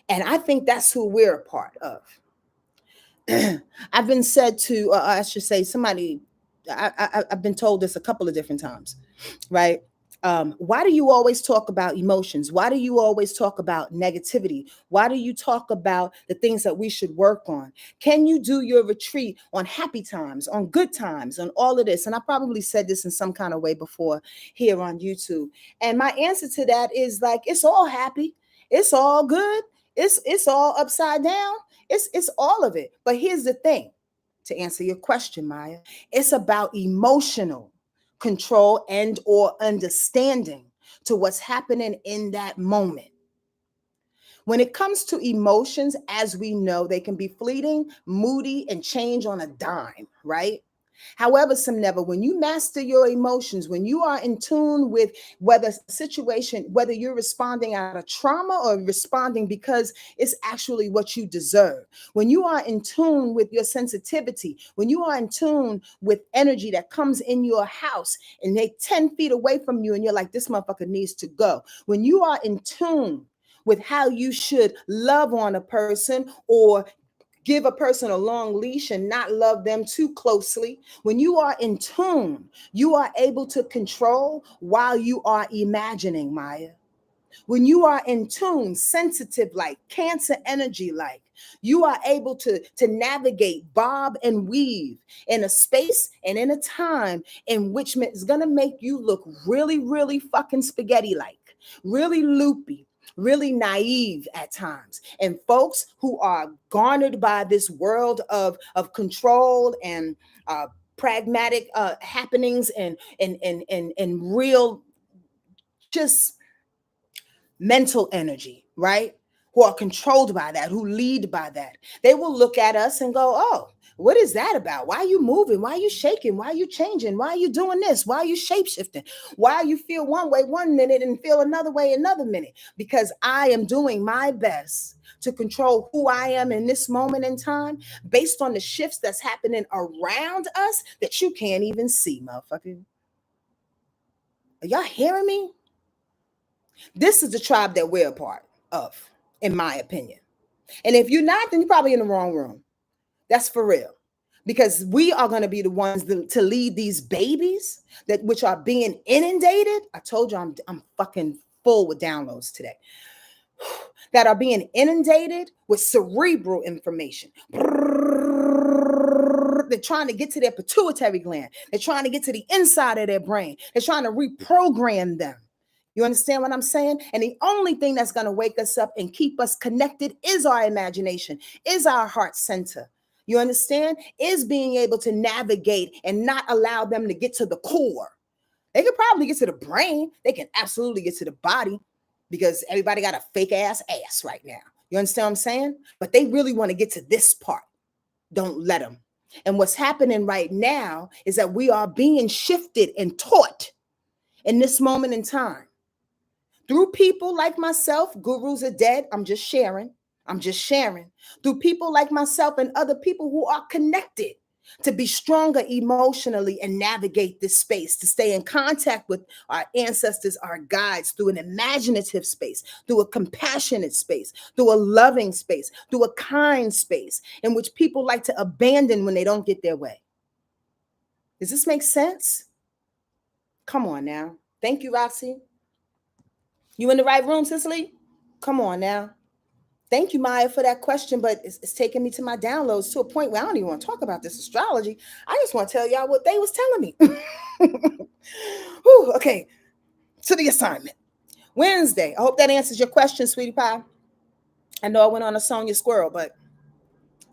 Speaker 1: And I think that's who we're a part of. I've been said to, I should say, somebody, I've been told this a couple of different times, right? Why do you always talk about emotions? Why do you always talk about negativity? Why do you talk about the things that we should work on? Can you do your retreat on happy times, on good times, on all of this? And I probably said this in some kind of way before here on YouTube. And my answer to that is like, it's all happy. It's all good. It's all upside down. It's all of it. But here's the thing, to answer your question, Maya, it's about emotional control and or understanding to what's happening in that moment. When it comes to emotions, as we know, they can be fleeting, moody, and change on a dime, right? However, some never, when you master your emotions, when you are in tune with whether situation, whether you're responding out of trauma or responding because it's actually what you deserve, when you are in tune with your sensitivity, when you are in tune with energy that comes in your house and they 10 feet away from you and you're like, this motherfucker needs to go. When you are in tune with how you should love on a person or give a person a long leash and not love them too closely. When you are in tune, you are able to control while you are imagining, Maya. When you are in tune, sensitive like Cancer energy like, you are able to navigate, bob and weave in a space and in a time in which is going to make you look really, really fucking spaghetti like, really loopy, really naive at times. And folks who are garnered by this world of control and pragmatic happenings and real just mental energy, right? Who are controlled by that, who lead by that. They will look at us and go, oh, what is that about? Why are you moving? Why are you shaking? Why are you changing? Why are you doing this? Why are you shapeshifting? Why you feel one way one minute and feel another way another minute? Because I am doing my best to control who I am in this moment in time based on the shifts that's happening around us that you can't even see, motherfucker. Are y'all hearing me? This is the tribe that we're a part of, in my opinion. And if you're not, then you're probably in the wrong room. That's for real. Because we are going to be the ones to lead these babies that which are being inundated. I told you I'm fucking full with downloads today. That are being inundated with cerebral information. They're trying to get to their pituitary gland. They're trying to get to the inside of their brain. They're trying to reprogram them. You understand what I'm saying? And the only thing that's going to wake us up and keep us connected is our imagination, is our heart center. You understand? Is being able to navigate and not allow them to get to the core. They could probably get to the brain. They can absolutely get to the body because everybody got a fake ass right now. You understand what I'm saying? But they really want to get to this part. Don't let them. And what's happening right now is that we are being shifted and taught in this moment in time. Through people like myself, gurus are dead. I'm just sharing. Through people like myself and other people who are connected to be stronger emotionally and navigate this space, to stay in contact with our ancestors, our guides, through an imaginative space, through a compassionate space, through a loving space, through a kind space in which people like to abandon when they don't get their way. Does this make sense? Come on now. Thank you, Roxy. You in the right room, Cicely? Come on now. Thank you, Maya, for that question, but it's taking me to my downloads to a point where I don't even want to talk about this astrology. I just want to tell y'all what they was telling me. Whew, okay, to the assignment. Wednesday. I hope that answers your question, sweetie pie. I know I went on a Sonja Squirrel, but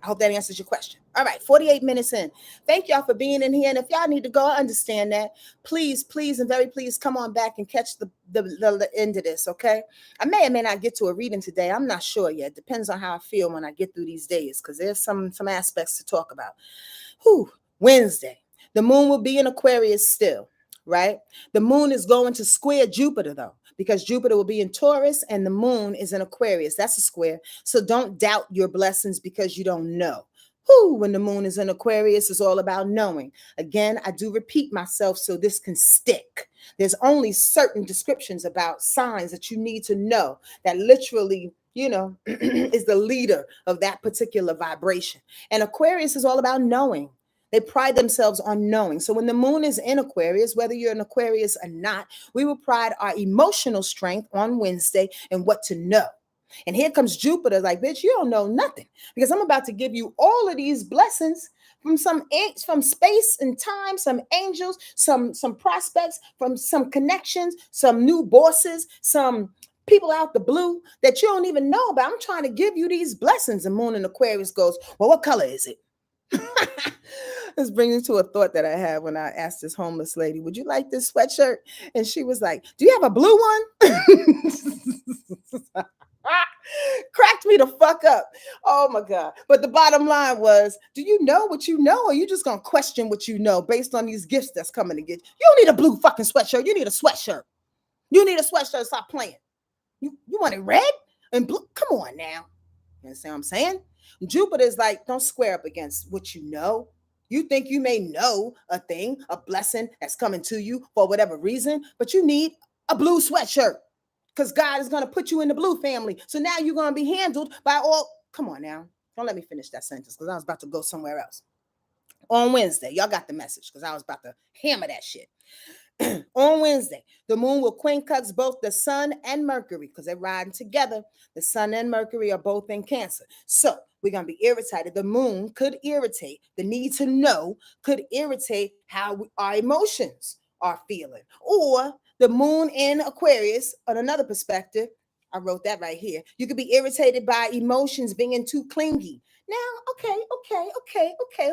Speaker 1: I hope that answers your question. All right, 48 minutes in. Thank y'all for being in here. And if y'all need to go, I understand that. Please, and very please come on back and catch the end of this, okay? I may or may not get to a reading today. I'm not sure yet. Depends on how I feel when I get through these days because there's some aspects to talk about. Wednesday. The moon will be in Aquarius still, right? The moon is going to square Jupiter, though, because Jupiter will be in Taurus and the moon is in Aquarius. That's a square. So don't doubt your blessings because you don't know. When the moon is in Aquarius, it's all about knowing. Again, I do repeat myself so this can stick. There's only certain descriptions about signs that you need to know that literally, is the leader of that particular vibration. And Aquarius is all about knowing. They pride themselves on knowing. So when the moon is in Aquarius, whether you're an Aquarius or not, we will pride our emotional strength on Wednesday and what to know. And here comes Jupiter, like, bitch, you don't know nothing, because I'm about to give you all of these blessings from from space and time, some angels, some prospects, from some connections, some new bosses, some people out the blue that you don't even know about. I'm trying to give you these blessings. And Moon in Aquarius goes, well, what color is it? This brings me to a thought that I had when I asked this homeless lady, would you like this sweatshirt? And she was like, do you have a blue one? Cracked me the fuck up. Oh my God. But the bottom line was, do you know what you know? Or you just gonna question what you know based on these gifts that's coming to get you? You don't need a blue fucking sweatshirt. You need a sweatshirt. You need a sweatshirt. Stop playing. You want it red and blue? Come on now. You understand what I'm saying? Jupiter is like, don't square up against what you know. You think you may know a thing, a blessing that's coming to you for whatever reason, but you need a blue sweatshirt because God is going to put you in the blue family. So now you're going to be handled by all. Come on now. Don't let me finish that sentence because I was about to go somewhere else. On Wednesday, y'all got the message because I was about to hammer that shit. On Wednesday, the moon will quincunx both the sun and Mercury because they're riding together. The sun and Mercury are both in Cancer. So we're going to be irritated. The moon could irritate. The need to know could irritate how our emotions are feeling. Or the moon in Aquarius, on another perspective, I wrote that right here. You could be irritated by emotions being too clingy. Now, okay.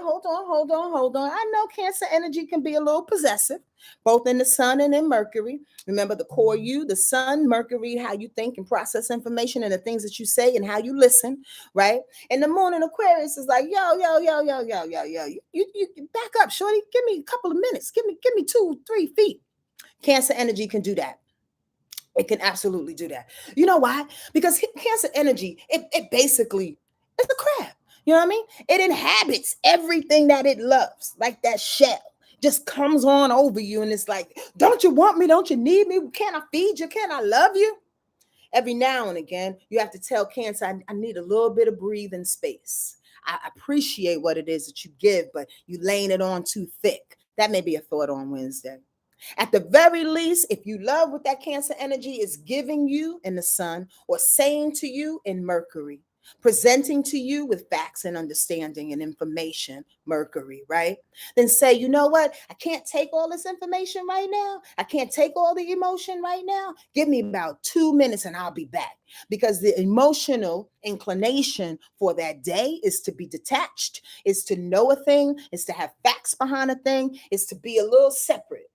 Speaker 1: Hold on. I know Cancer energy can be a little possessive, both in the sun and in Mercury. Remember the core you, the sun, Mercury, how you think and process information and the things that you say and how you listen, right? And the moon in Aquarius is like, yo. You back up, shorty. Give me a couple of minutes. Give me 2-3 feet. Cancer energy can do that. It can absolutely do that. You know why? Because Cancer energy, it basically, it's a crab. You know what I mean? It inhabits everything that it loves, like that shell. Just comes on over you and it's like, don't you want me? Don't you need me? Can I feed you? Can I love you? Every now and again, you have to tell Cancer, I need a little bit of breathing space. I appreciate what it is that you give, but you laying it on too thick. That may be a thought on Wednesday. At the very least, if you love what that Cancer energy is giving you in the sun or saying to you in Mercury, presenting to you with facts and understanding and information, Mercury, right? Then say, you know what? I can't take all this information right now. I can't take all the emotion right now. Give me about 2 minutes and I'll be back. Because the emotional inclination for that day is to be detached, is to know a thing, is to have facts behind a thing, is to be a little separate.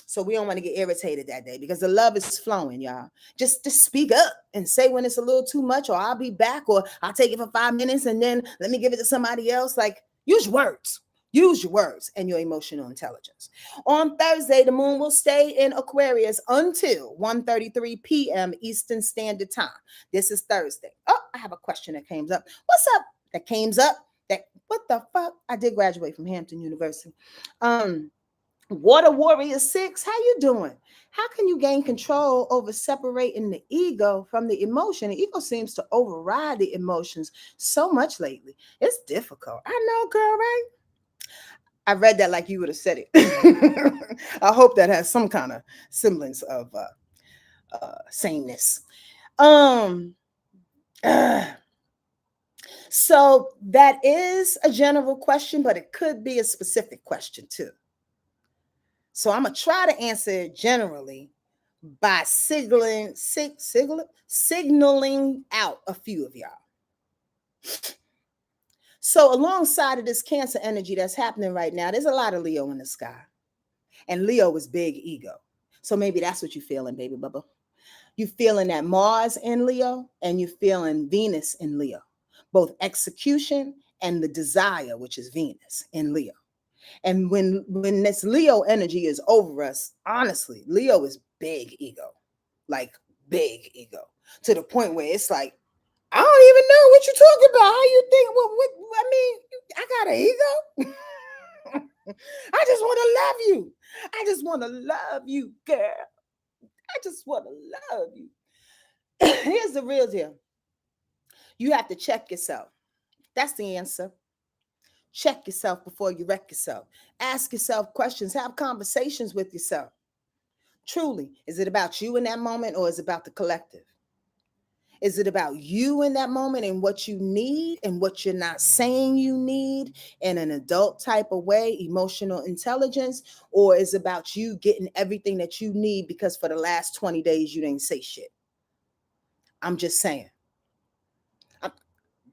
Speaker 1: So we don't want to get irritated that day because the love is flowing, y'all. Just speak up and say when it's a little too much, or I'll be back, or I'll take it for 5 minutes and then let me give it to somebody else. Like, use words. Use your words and your emotional intelligence. On Thursday, the moon will stay in Aquarius until 1:33 p.m. Eastern Standard Time. This is Thursday. Oh, I have a question that came up. What's up? That came up. What the fuck? I did graduate from Hampton University. Water Warrior 6, how you doing? How can you gain control over separating the ego from the emotion? The ego seems to override the emotions so much lately. It's difficult. I know, girl, right? I read that like you would have said it. I hope that has some kind of semblance of sameness. So that is a general question, but it could be a specific question too. So I'm going to try to answer it generally by signaling out a few of y'all. So alongside of this Cancer energy that's happening right now, there's a lot of Leo in the sky. And Leo is big ego. So maybe that's what you're feeling, baby bubba. You're feeling that Mars in Leo and you're feeling Venus in Leo. Both execution and the desire, which is Venus in Leo. And when this Leo energy is over us, honestly, Leo is big ego, like big ego, to the point where it's like, I don't even know what you're talking about. How you think? I mean, I got an ego. I just want to love you. I just want to love you, girl. I just want to love you. Here's the real deal. You have to check yourself. That's the answer. Check yourself before you wreck yourself. Ask yourself questions. Have conversations with yourself. Truly, is it about you in that moment or is it about the collective? Is it about you in that moment and what you need and what you're not saying you need in an adult type of way, emotional intelligence? Or is it about you getting everything that you need because for the last 20 days you didn't say shit? I'm just saying.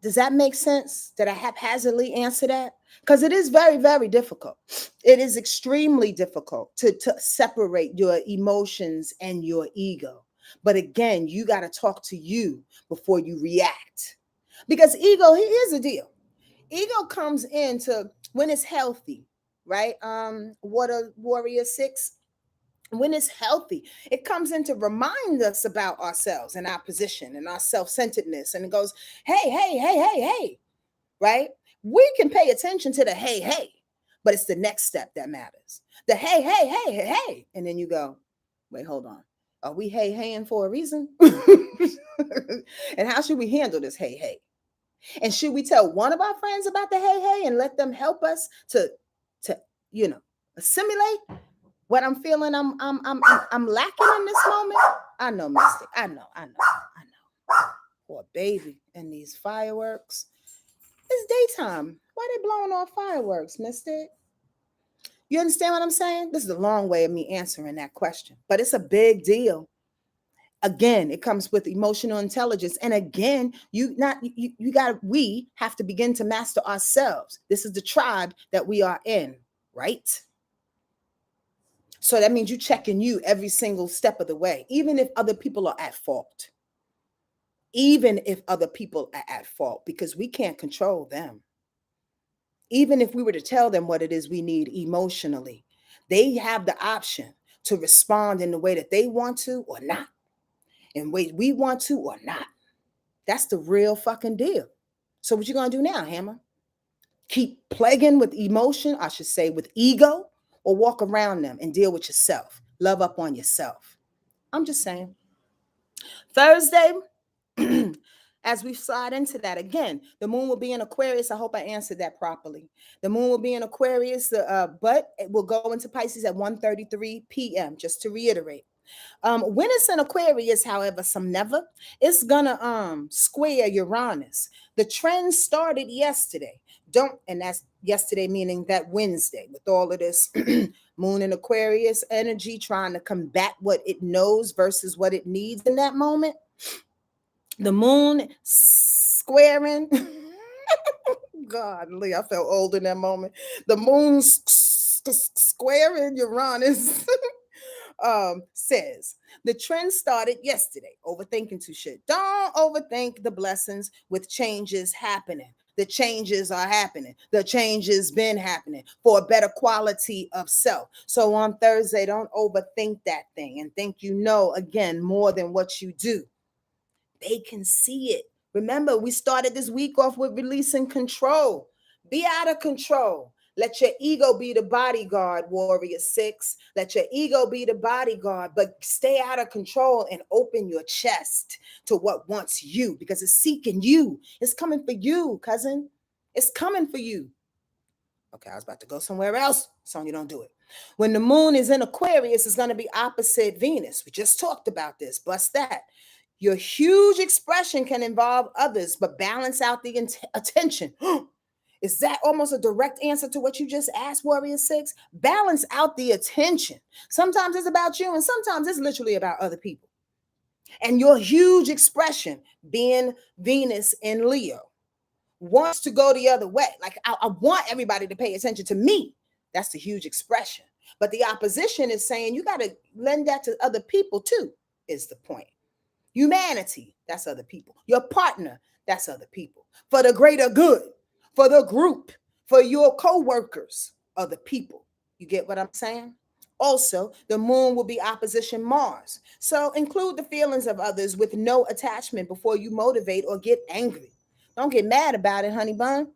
Speaker 1: Does that make sense? Did I haphazardly answer that? Because it is very, very difficult. It is extremely difficult to separate your emotions and your ego. But again, you got to talk to you before you react. Because ego, here's the deal. Ego comes into when it's healthy, right? Water Warrior 6. When it's healthy, it comes in to remind us about ourselves and our position and our self-centeredness. And it goes, hey, hey, hey, hey, hey, right? We can pay attention to the hey, hey, but it's the next step that matters. The hey, hey, hey, hey, hey. And then you go, wait, hold on. Are we hey, heying for a reason? And how should we handle this hey, hey? And should we tell one of our friends about the hey, hey and let them help us to assimilate what I'm feeling I'm lacking in this moment? I know, Mystic. I know. Poor baby and these fireworks. It's daytime. Why they blowing off fireworks, Mystic? You understand what I'm saying? This is a long way of me answering that question, but it's a big deal. Again, it comes with emotional intelligence. And again, we have to begin to master ourselves. This is the tribe that we are in, right? So that means you checking you every single step of the way, even if other people are at fault. Even if other people are at fault, because we can't control them. Even if we were to tell them what it is we need emotionally, they have the option to respond in the way that they want to or not, in way we want to or not. That's the real fucking deal. So what you gonna do now, Hammer? Keep plaguing with emotion, I should say with ego, or walk around them and deal with yourself. Love up on yourself. I'm just saying. Thursday, as we slide into that again, the moon will be in Aquarius. I hope I answered that properly. The moon will be in Aquarius, but it will go into Pisces at 1:33 p.m. Just to reiterate. When it's in Aquarius, however, it's gonna square Uranus. The trend started yesterday. And that's yesterday, meaning that Wednesday, with all of this moon in Aquarius energy trying to combat what it knows versus what it needs in that moment. The moon squaring. God, Lee, I felt old in that moment. The moon squaring Uranus. Says the trend started yesterday. Overthinking too shit. Don't overthink the blessings with changes happening. The changes are happening. The changes been happening for a better quality of self. So on Thursday, don't overthink that thing and think you know again more than what you do. They can see it. Remember, we started this week off with releasing control. Be out of control. Let your ego be the bodyguard, Warrior 6. Let your ego be the bodyguard, but stay out of control and open your chest to what wants you, because it's seeking you. It's coming for you, cousin. It's coming for you. Okay, I was about to go somewhere else. Sonja, don't do it. When the moon is in Aquarius, it's going to be opposite Venus. We just talked about this. Bust that. Your huge expression can involve others, but balance out the attention. Is that almost a direct answer to what you just asked, Warrior 6? Balance out the attention. Sometimes it's about you, and sometimes it's literally about other people. And your huge expression, being Venus in Leo, wants to go the other way. Like, I want everybody to pay attention to me. That's the huge expression. But the opposition is saying you got to lend that to other people too, is the point. Humanity, that's other people. Your partner, that's other people. For the greater good, for the group, for your co-workers, other people. You get what I'm saying? Also, the moon will be opposition Mars. So include the feelings of others with no attachment before you motivate or get angry. Don't get mad about it, honey bun.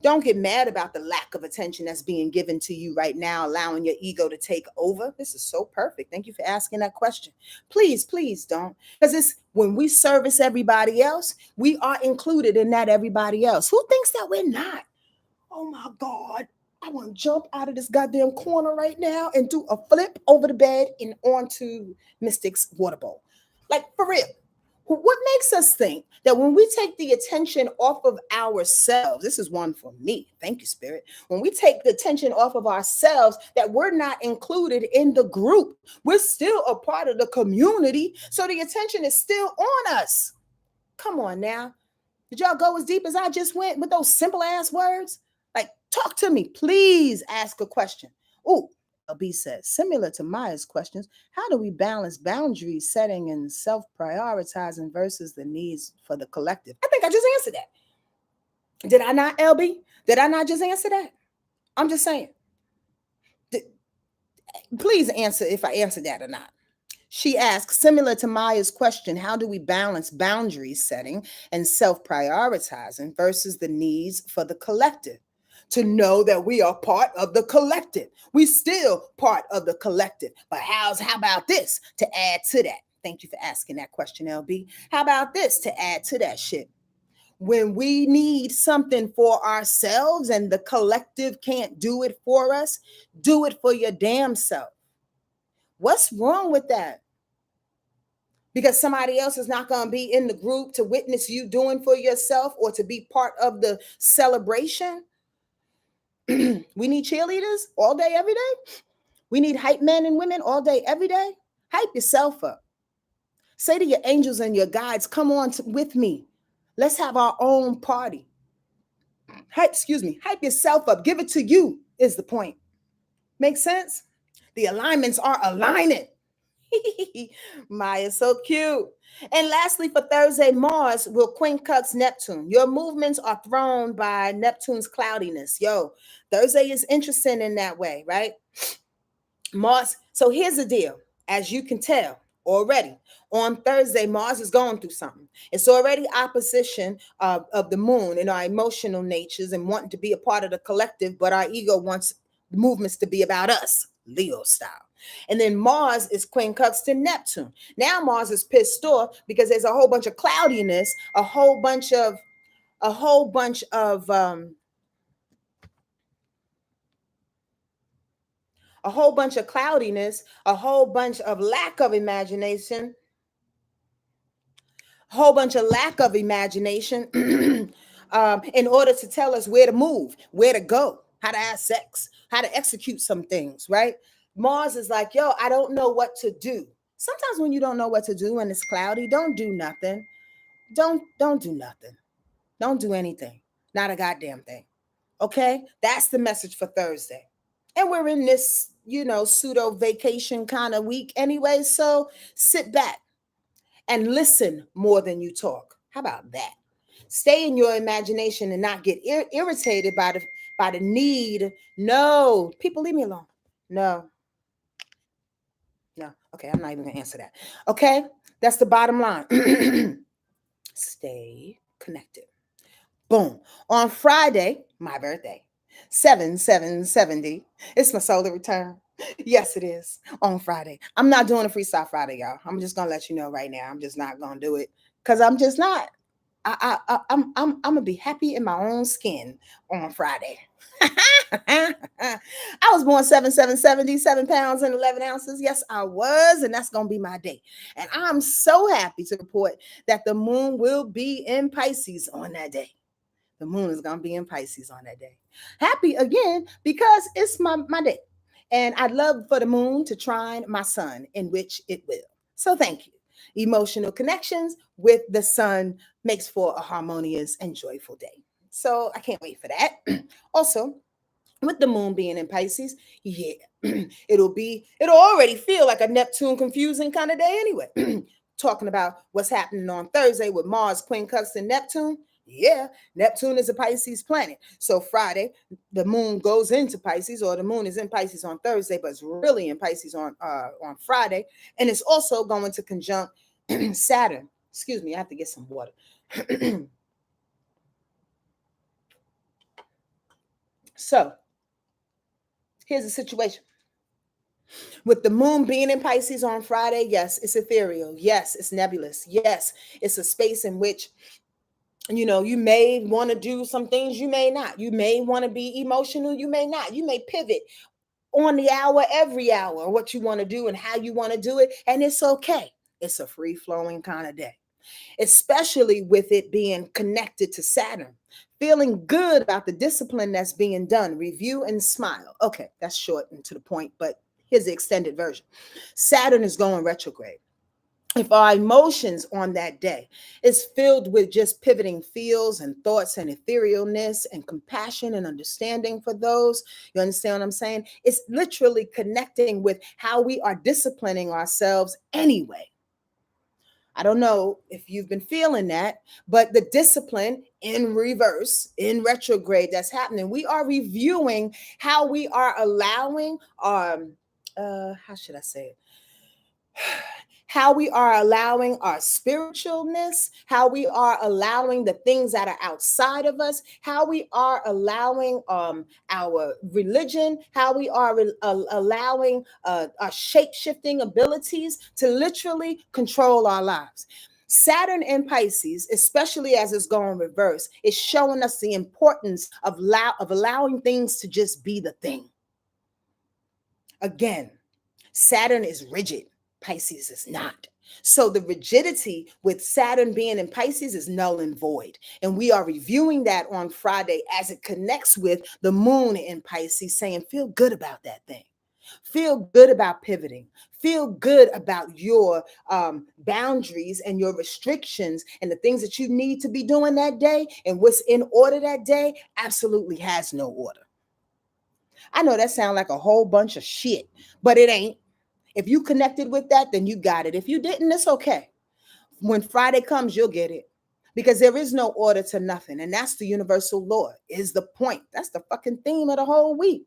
Speaker 1: Don't get mad about the lack of attention that's being given to you right now, allowing your ego to take over. This is so perfect. Thank you for asking that question. Please, please don't. Because it's when we service everybody else, we are included in that everybody else. Who thinks that we're not? Oh my God. I want to jump out of this goddamn corner right now and do a flip over the bed and onto Mystic's water bowl. Like, for real. What makes us think that when we take the attention off of ourselves, this is one for me, thank you, Spirit. When we take the attention off of ourselves, that we're not included in the group, we're still a part of the community, so the attention is still on us. Come on now. Did y'all go as deep as I just went with those simple ass words? Like, talk to me. Please ask a question. Oh, LB says, similar to Maya's questions, how do we balance boundary setting and self prioritizing versus the needs for the collective? I think I just answered that. Did I not, LB? Did I not just answer that? I'm just saying. Please answer if I answered that or not. She asks, similar to Maya's question, how do we balance boundary setting and self prioritizing versus the needs for the collective? To know that we are part of the collective. We still part of the collective. But how about this to add to that? Thank you for asking that question, LB. How about this to add to that shit? When we need something for ourselves and the collective can't do it for us, do it for your damn self. What's wrong with that? Because somebody else is not going to be in the group to witness you doing for yourself or to be part of the celebration. We need cheerleaders all day, every day. We need hype men and women all day, every day. Hype yourself up. Say to your angels and your guides, come on with me. Let's have our own party. Hype yourself up. Give it to you is the point. Make sense? The alignments are aligning. Maya's so cute. And lastly, for Thursday, Mars will quincunx Neptune. Your movements are thrown by Neptune's cloudiness. Yo, Thursday is interesting in that way, right? Mars. So here's the deal. As you can tell already, on Thursday, Mars is going through something. It's already opposition of the moon in our emotional natures and wanting to be a part of the collective, but our ego wants the movements to be about us, Leo style. And then Mars is quincunx to Neptune. Now Mars is pissed off because there's a whole bunch of cloudiness, a whole bunch of cloudiness, a whole bunch of lack of imagination, in order to tell us where to move, where to go, how to have sex, how to execute some things, right? Mars is like, yo, I don't know what to do. Sometimes when you don't know what to do and it's cloudy, don't do nothing. Don't do nothing. Don't do anything. Not a goddamn thing. Okay? That's the message for Thursday. And we're in this, pseudo vacation kind of week anyway. So sit back and listen more than you talk. How about that? Stay in your imagination and not get irritated by the need. No, people, leave me alone. No. Okay, I'm not even gonna answer that. Okay, that's the bottom line. Stay connected. Boom. On Friday, my birthday, 7/7/70. It's my solar return. Yes, it is on Friday. I'm not doing a freestyle Friday, y'all. I'm just gonna let you know right now. I'm just not gonna do it because I'm just not. I'm gonna be happy in my own skin on Friday. I was born 7/7/70, 7 pounds and 11 ounces. Yes, I was, and that's gonna be my day. And I'm so happy to report that the moon will be in Pisces on that day. The moon is gonna be in Pisces on that day. Happy again because it's my day. And I'd love for the moon to trine my sun, in which it will. So thank you. Emotional connections with the sun makes for a harmonious and joyful day. So I can't wait for that. Also, with the moon being in Pisces, yeah, it'll already feel like a Neptune confusing kind of day anyway. Talking about what's happening on Thursday with Mars quincunx and Neptune. Yeah, Neptune is a Pisces planet. So Friday, the moon goes into Pisces, or the moon is in Pisces on Thursday, but it's really in Pisces on Friday. And it's also going to conjunct Saturn. Excuse me, I have to get some water. So here's the situation. With the moon being in Pisces on Friday, yes, it's ethereal. Yes, it's nebulous. Yes, it's a space in which You may want to do some things, you may not. You may want to be emotional, you may not. You may pivot on the hour, every hour, what you want to do and how you want to do it. And it's okay. It's a free flowing kind of day, especially with it being connected to Saturn. Feeling good about the discipline that's being done. Review and smile. Okay, that's short and to the point, but here's the extended version. Saturn is going retrograde. If our emotions on that day is filled with just pivoting feels and thoughts and etherealness and compassion and understanding for those, you understand what I'm saying? It's literally connecting with how we are disciplining ourselves anyway. I don't know if you've been feeling that, but the discipline in reverse, in retrograde that's happening, we are reviewing how we are allowing how should I say it? How we are allowing our spiritualness, how we are allowing the things that are outside of us, how we are allowing our religion, how we are allowing our shape-shifting abilities to literally control our lives. Saturn in Pisces, especially as it's going reverse, is showing us the importance of allowing things to just be the thing. Again, Saturn is rigid. Pisces is not. So the rigidity with Saturn being in Pisces is null and void. And we are reviewing that on Friday as it connects with the moon in Pisces, saying, feel good about that thing. Feel good about pivoting. Feel good about your boundaries and your restrictions and the things that you need to be doing that day. And what's in order that day absolutely has no order. I know that sounds like a whole bunch of shit, but it ain't. If you connected with that, then you got it. If you didn't, it's okay. When Friday comes, you'll get it. Because there is no order to nothing. And that's the universal law, is the point. That's the fucking theme of the whole week.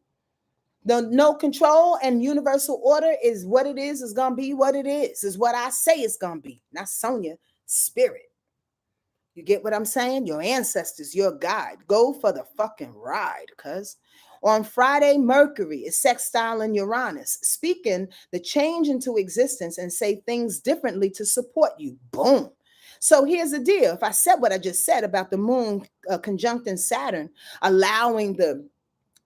Speaker 1: The no control and universal order is what it is going to be what it is what I say it's going to be. Not Sonja, spirit. You get what I'm saying? Your ancestors, your guide. Go for the fucking ride, cuz. On Friday, Mercury is sextiling Uranus, speaking the change into existence and say things differently to support you. Boom. So here's the deal. If I said what I just said about the moon conjuncting Saturn, allowing the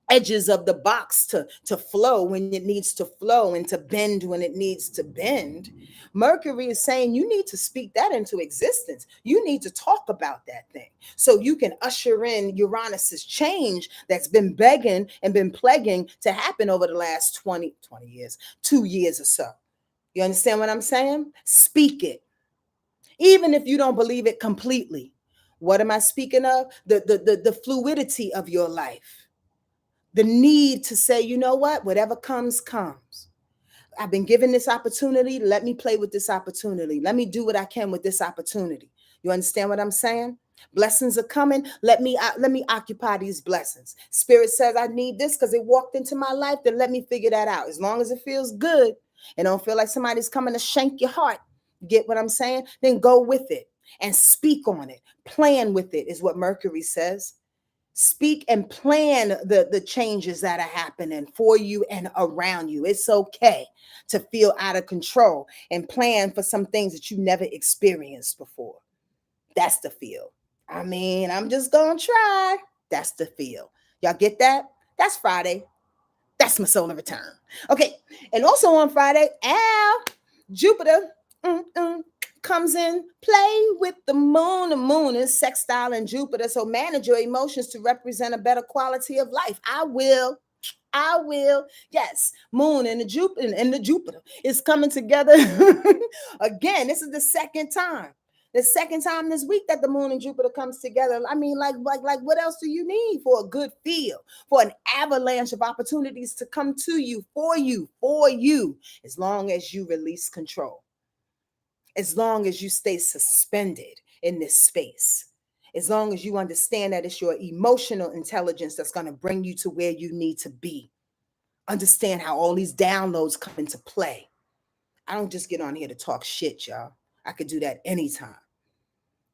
Speaker 1: edges of the box to flow when it needs to flow and to bend when it needs to bend. Mercury is saying you need to speak that into existence. You need to talk about that thing so you can usher in Uranus's change that's been begging and been plaguing to happen over the last 20 years, 2 years or so. You understand what I'm saying? Speak it. Even if you don't believe it completely. What am I speaking of? The fluidity of your life. The need to say, you know what, whatever comes, comes. I've been given this opportunity. Let me play with this opportunity. Let me do what I can with this opportunity. You understand what I'm saying? Blessings are coming. Let me occupy these blessings. Spirit says I need this because it walked into my life. Then let me figure that out. As long as it feels good and don't feel like somebody's coming to shank your heart. Get what I'm saying? Then go with it and speak on it. Plan with it is what Mercury says. Speak and plan the changes that are happening for you and around you. It's okay to feel out of control and plan for some things that you never experienced before. That's the feel. I mean, I'm just going to try. That's the feel. Y'all get that? That's Friday. That's my solar return. Okay. And also on Friday, Jupiter comes in, play with the moon. The moon is sextile in Jupiter. So manage your emotions to represent a better quality of life. I will. Yes, moon and the Jupiter is coming together. Again, this is the second time. The second time this week that the moon and Jupiter comes together. I mean, like what else do you need for a good feel, for an avalanche of opportunities to come to you, for you, as long as you release control. As long as you stay suspended in this space, as long as you understand that it's your emotional intelligence that's going to bring you to where you need to be. Understand how all these downloads come into play. I don't just get on here to talk shit, y'all. I could do that anytime.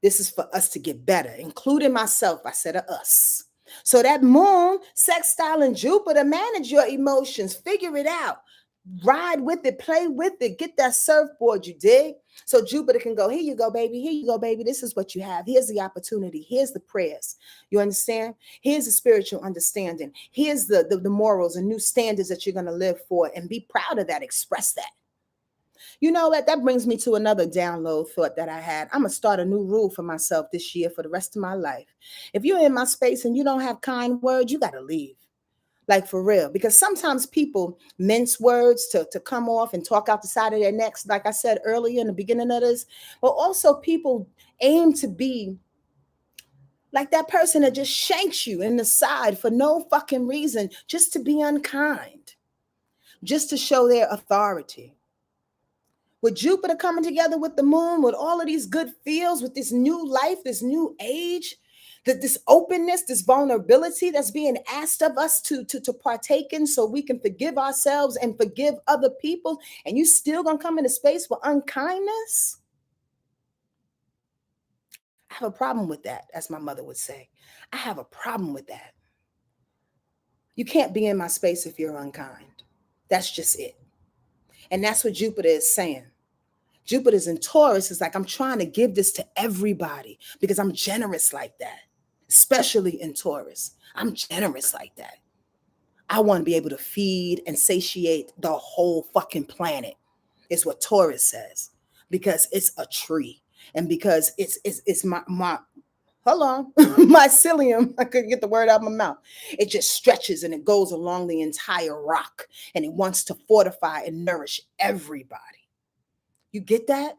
Speaker 1: This is for us to get better, including myself. I said us. So that moon, sextile, and Jupiter, manage your emotions. Figure it out. Ride with it, play with it, get that surfboard, you dig? So Jupiter can go, here you go, baby. Here you go, baby. This is what you have. Here's the opportunity. Here's the prayers. You understand? Here's the spiritual understanding. Here's the morals and new standards that you're going to live for, and be proud of that. Express that. You know what? That brings me to another download thought that I had. I'm going to start a new rule for myself this year for the rest of my life. If you're in my space and you don't have kind words, you got to leave. Like, for real, because sometimes people mince words to come off and talk out the side of their necks, like I said earlier in the beginning of this. But also people aim to be like that person that just shanks you in the side for no fucking reason, just to be unkind, just to show their authority. With Jupiter coming together with the moon, with all of these good feels, with this new life, this new age, that this openness, this vulnerability that's being asked of us to partake in, so we can forgive ourselves and forgive other people, and you still gonna come into space for unkindness? I have a problem with that, as my mother would say. I have a problem with that. You can't be in my space if you're unkind. That's just it. And that's what Jupiter is saying. Jupiter's in Taurus is like, I'm trying to give this to everybody because I'm generous like that, especially in Taurus. I'm generous like that. I want to be able to feed and satiate the whole fucking planet, is what Taurus says, because it's a tree, and because it's my hold on, mycelium. I couldn't get the word out of my mouth. It just stretches and it goes along the entire rock, and it wants to fortify and nourish everybody. You get that?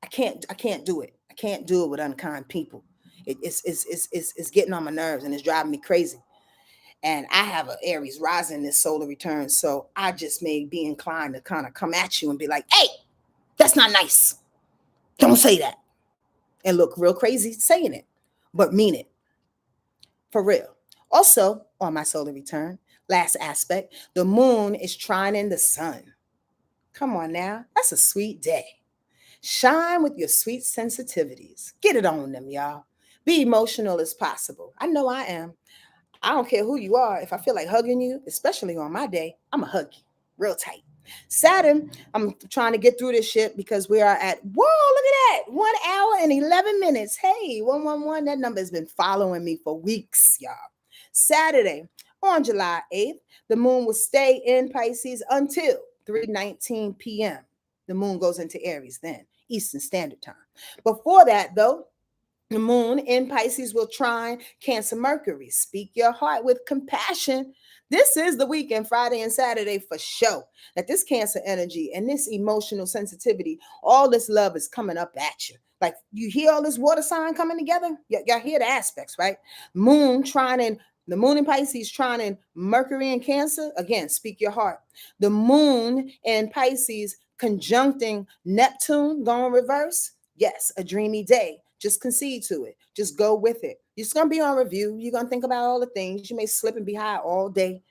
Speaker 1: I can't do it. I can't do it with unkind people. It's getting on my nerves and it's driving me crazy. And I have an Aries rising this solar return, so I just may be inclined to kind of come at you and be like, hey, that's not nice. Don't say that. And look real crazy saying it, but mean it. For real. Also, on my solar return, last aspect, the moon is trining the sun. Come on now. That's a sweet day. Shine with your sweet sensitivities. Get it on them, y'all. Be emotional as possible. I know I am. I don't care who you are. If I feel like hugging you, especially on my day, I'm going to hug you real tight. Saturn, I'm trying to get through this shit because we are at, whoa, look at that, 1 hour and 11 minutes. Hey, 111, that number has been following me for weeks, y'all. Saturday, on July 8th, the moon will stay in Pisces until 3:19 p.m. The moon goes into Aries then, Eastern Standard Time. Before that, though, the moon in Pisces will trine Cancer Mercury. Speak your heart with compassion. This is the weekend, Friday and Saturday, for sure. That this Cancer energy and this emotional sensitivity, all this love is coming up at you. Like, you hear all this water sign coming together? Y'all hear the aspects, right? Moon trining, the moon in Pisces trining Mercury in Cancer. Again, speak your heart. The moon in Pisces conjuncting Neptune, going reverse. Yes, a dreamy day. Just concede to it. Just go with it. You're just going to be on review. You're going to think about all the things. You may slip and be high all day,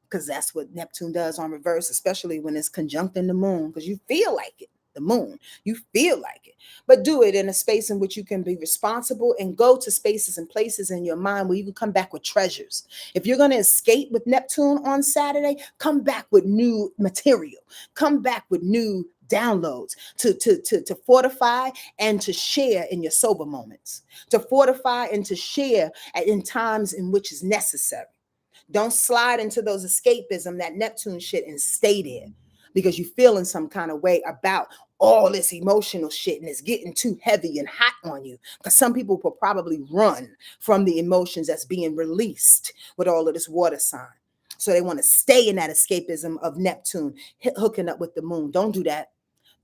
Speaker 1: because that's what Neptune does on reverse, especially when it's conjuncting the moon, because you feel like it. The moon, you feel like it. But do it in a space in which you can be responsible, and go to spaces and places in your mind where you can come back with treasures. If you're going to escape with Neptune on Saturday, come back with new material. Come back with new downloads to fortify and to share in your sober moments, to fortify and to share in times in which is necessary. Don't slide into those escapism, that Neptune shit, and stay there because you feel in some kind of way about all this emotional shit, and it's getting too heavy and hot on you, because some people will probably run from the emotions that's being released with all of this water sign. So they want to stay in that escapism of Neptune hooking up with the moon. Don't do that.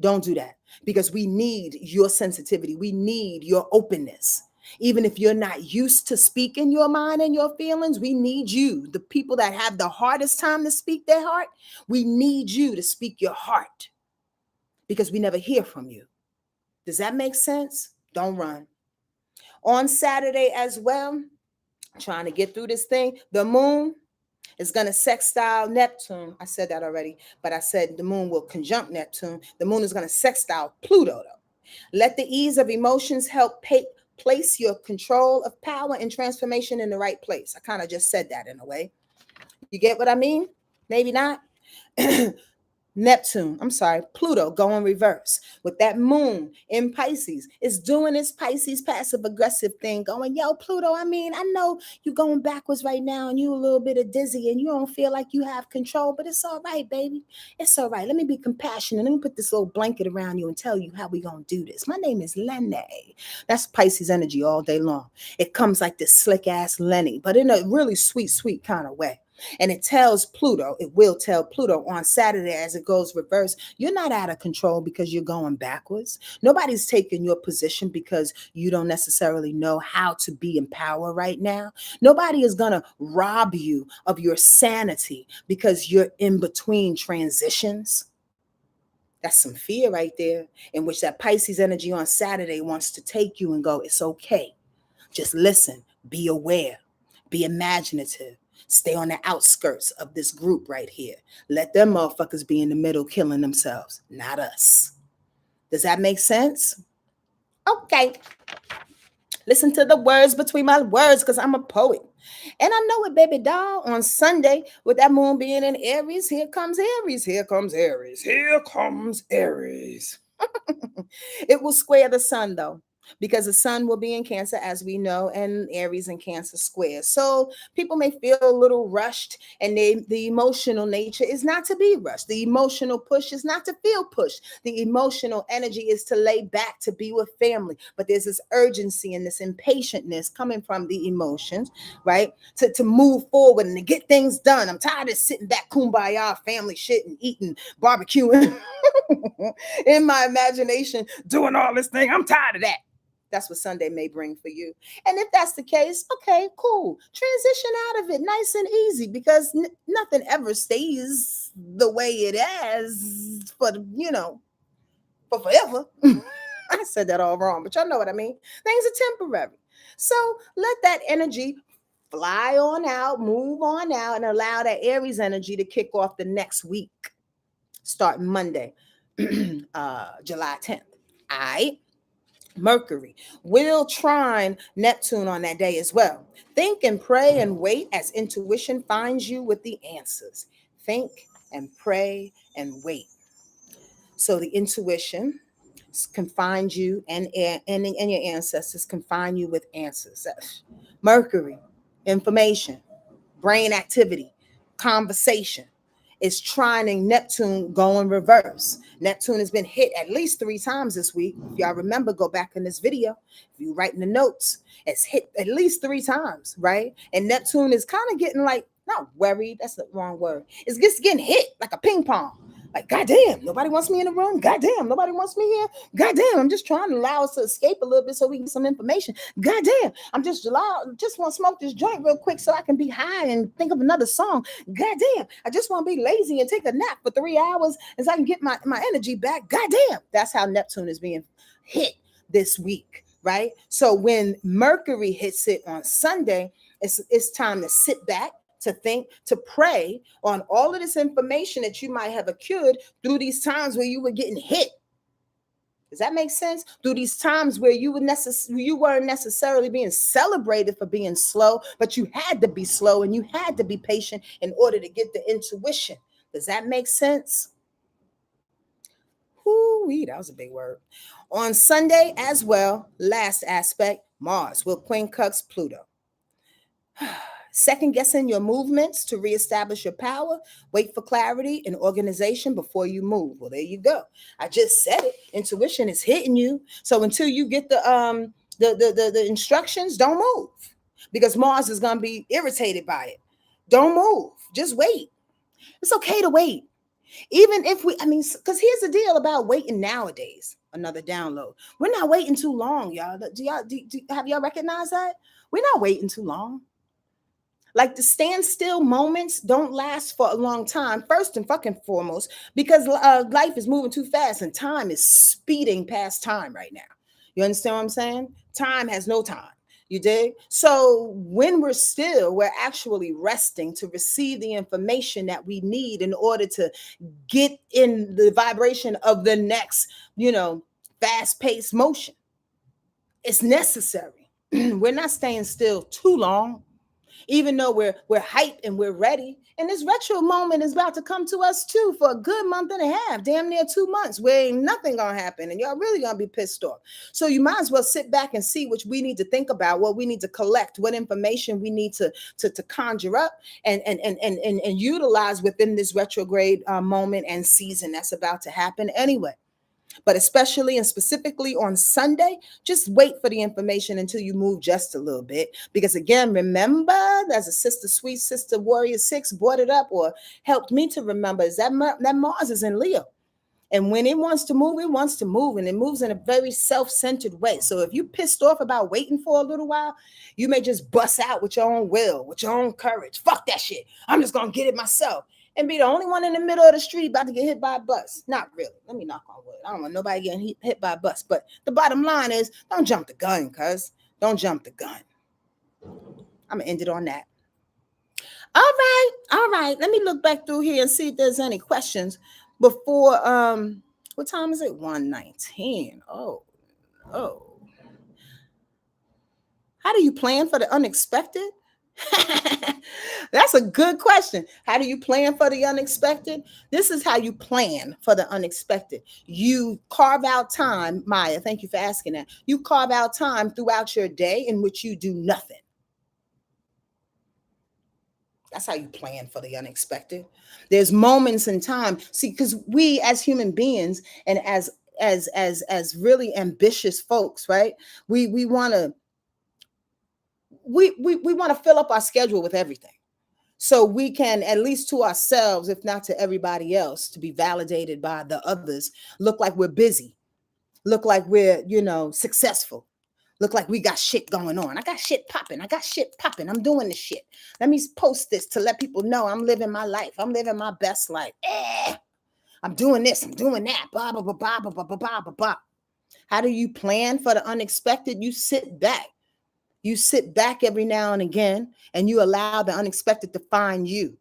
Speaker 1: Don't do that, because we need your sensitivity. We need your openness. Even if you're not used to speaking your mind and your feelings, we need you. The people that have the hardest time to speak their heart, we need you to speak your heart, because we never hear from you. Does that make sense? Don't run. On Saturday as well, trying to get through this thing, the moon is going to sextile Neptune. I said that already, but I said the moon will conjunct Neptune. The moon is going to sextile Pluto, though. Let the ease of emotions help place your control of power and transformation in the right place. I kind of just said that in a way. You get what I mean? Maybe not. Pluto going reverse with that moon in Pisces. It's doing its Pisces passive aggressive thing, going, yo, Pluto, I mean, I know you're going backwards right now and you a little bit of dizzy and you don't feel like you have control, but it's all right, baby. It's all right. Let me be compassionate. Let me put this little blanket around you and tell you how we going to do this. My name is Lenny. That's Pisces energy all day long. It comes like this slick ass Lenny, but in a really sweet, sweet kind of way. And it will tell Pluto on Saturday as it goes reverse, you're not out of control because you're going backwards. Nobody's taking your position because you don't necessarily know how to be in power right now. Nobody is going to rob you of your sanity because you're in between transitions. That's some fear right there, in which that Pisces energy on Saturday wants to take you and go, it's okay. Just listen, be aware, be imaginative. Stay on the outskirts of this group right here. Let them motherfuckers be in the middle killing themselves, not us. Does that make sense? Okay. Listen to the words between my words because I'm a poet. And I know it, baby doll. On Sunday, with that moon being in Aries, here comes Aries. Here comes Aries. Here comes Aries. It will square the sun, though, because the sun will be in Cancer, as we know, and Aries and Cancer square. So people may feel a little rushed, and the emotional nature is not to be rushed. The emotional push is not to feel pushed. The emotional energy is to lay back, to be with family. But there's this urgency and this impatientness coming from the emotions, right? To move forward and to get things done. I'm tired of sitting back, kumbaya, family shit, and eating, barbecuing in my imagination, doing all this thing. I'm tired of that. That's what Sunday may bring for you. And if that's the case, okay, cool. Transition out of it nice and easy, because nothing ever stays the way it is for forever. I said that all wrong, but y'all know what I mean. Things are temporary. So let that energy fly on out, move on out, and allow that Aries energy to kick off the next week, starting Monday, July 10th. All right. Mercury will trine Neptune on that day as well. Think and pray and wait as intuition finds you with the answers. Think and pray and wait. So the intuition can find you, and your ancestors can find you with answers. Mercury, information, brain activity, conversation. Is trining Neptune going reverse. Neptune has been hit at least 3 times this week. If y'all remember, go back in this video. If you write in the notes, it's hit at least 3 times, right? And Neptune is kind of getting like, not worried, that's the wrong word. It's just getting hit like a ping pong. Like, goddamn, nobody wants me in the room. Goddamn, nobody wants me here. Goddamn, I'm just trying to allow us to escape a little bit so we can get some information. Goddamn, just want to smoke this joint real quick so I can be high and think of another song. Goddamn, I just want to be lazy and take a nap for 3 hours as I can get my energy back. Goddamn, that's how Neptune is being hit this week, right? So when Mercury hits it on Sunday, it's time to sit back, to think, to pray on all of this information that you might have accrued through these times where you were getting hit. Does that make sense? Through these times where you weren't necessarily being celebrated for being slow, but you had to be slow and you had to be patient in order to get the intuition. Does that make sense? Whoo-wee, that was a big word. On Sunday as well, last aspect, Mars will quincunx Pluto. Second guessing your movements to reestablish your power. Wait for clarity and organization before you move. Well, there you go. I just said it. Intuition is hitting you. So until you get the instructions, don't move, because Mars is going to be irritated by it. Don't move. Just wait. It's okay to wait. Even if because here's the deal about waiting nowadays. Another download. We're not waiting too long, y'all. Have y'all recognized that? We're not waiting too long. Like, the standstill moments don't last for a long time, first and fucking foremost, because life is moving too fast and time is speeding past time right now. You understand what I'm saying? Time has no time. You dig? So when we're actually resting to receive the information that we need in order to get in the vibration of the next, fast-paced motion. It's necessary. We're not staying still too long. Even though we're hyped and we're ready And this retro moment is about to come to us too for a good month and a half, damn near 2 months, where ain't nothing gonna happen, and y'all really gonna be pissed off. So you might as well sit back and see what we need to think about, what we need to collect, what information we need to conjure up and utilize within this retrograde moment and season that's about to happen anyway. But especially and specifically on Sunday, just wait for the information until you move just a little bit. Because again, remember, as a sister, sweet sister Warrior 6 brought it up or helped me to remember, is that Mars is in Leo. And when it wants to move, it wants to move, and it moves in a very self-centered way. So if you're pissed off about waiting for a little while, you may just bust out with your own will, with your own courage. Fuck that shit. I'm just going to get it myself. And be the only one in the middle of the street about to get hit by a bus. Not really. Let me knock on wood. I don't want nobody getting hit by a bus. But the bottom line is, don't jump the gun, cuz. Don't jump the gun. I'm going to end it on that. All right. Let me look back through here and see if there's any questions before what time is it? 1:19. Oh. How do you plan for the unexpected? That's a good question. How do you plan for the unexpected? This is how you plan for the unexpected. You carve out time, Maya, thank you for asking that. You carve out time throughout your day in which you do nothing. That's how you plan for the unexpected. There's moments in time. See, because we as human beings and as really ambitious folks, right? We want to fill up our schedule with everything. So we can, at least to ourselves, if not to everybody else, to be validated by the others, look like we're busy, look like we're, successful, look like we got shit going on. I got shit popping. I'm doing this shit. Let me post this to let people know I'm living my life. I'm living my best life. I'm doing this. I'm doing that. Blah, blah, blah, blah, blah, blah, blah, blah, blah. How do you plan for the unexpected? You sit back. You sit back every now and again, and you allow the unexpected to find you.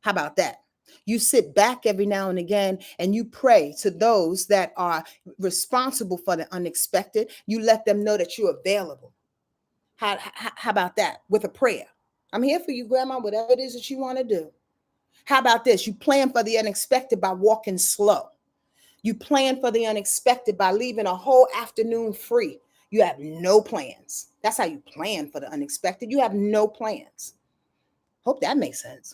Speaker 1: How about that? You sit back every now and again, and you pray to those that are responsible for the unexpected. You let them know that you're available. How about that? With a prayer. I'm here for you, Grandma, whatever it is that you want to do. How about this? You plan for the unexpected by walking slow. You plan for the unexpected by leaving a whole afternoon free. You have no plans. That's how you plan for the unexpected. You have no plans. Hope that makes sense.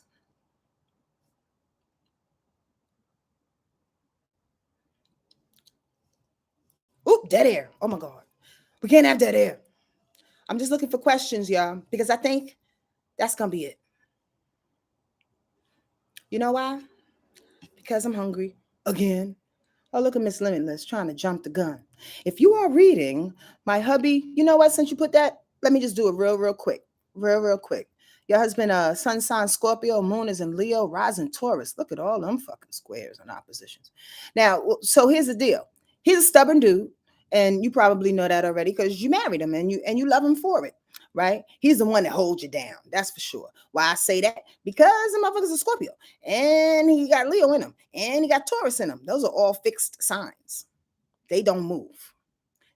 Speaker 1: Oop, dead air. Oh my God. We can't have dead air. I'm just looking for questions, y'all, because I think that's going to be it. You know why? Because I'm hungry again. Oh, look at Miss Limitless trying to jump the gun. If you are reading my hubby, you know what? Since you put that, let me just do it real quick. Real quick. Your husband, sun sign Scorpio, moon is in Leo, rising Taurus. Look at all them fucking squares and oppositions. Now, so here's the deal. He's a stubborn dude, and you probably know that already because you married him and you love him for it, right? He's the one that holds you down. That's for sure. Why I say that? Because the motherfucker's a Scorpio, and he got Leo in him, and he got Taurus in him. Those are all fixed signs. They don't move.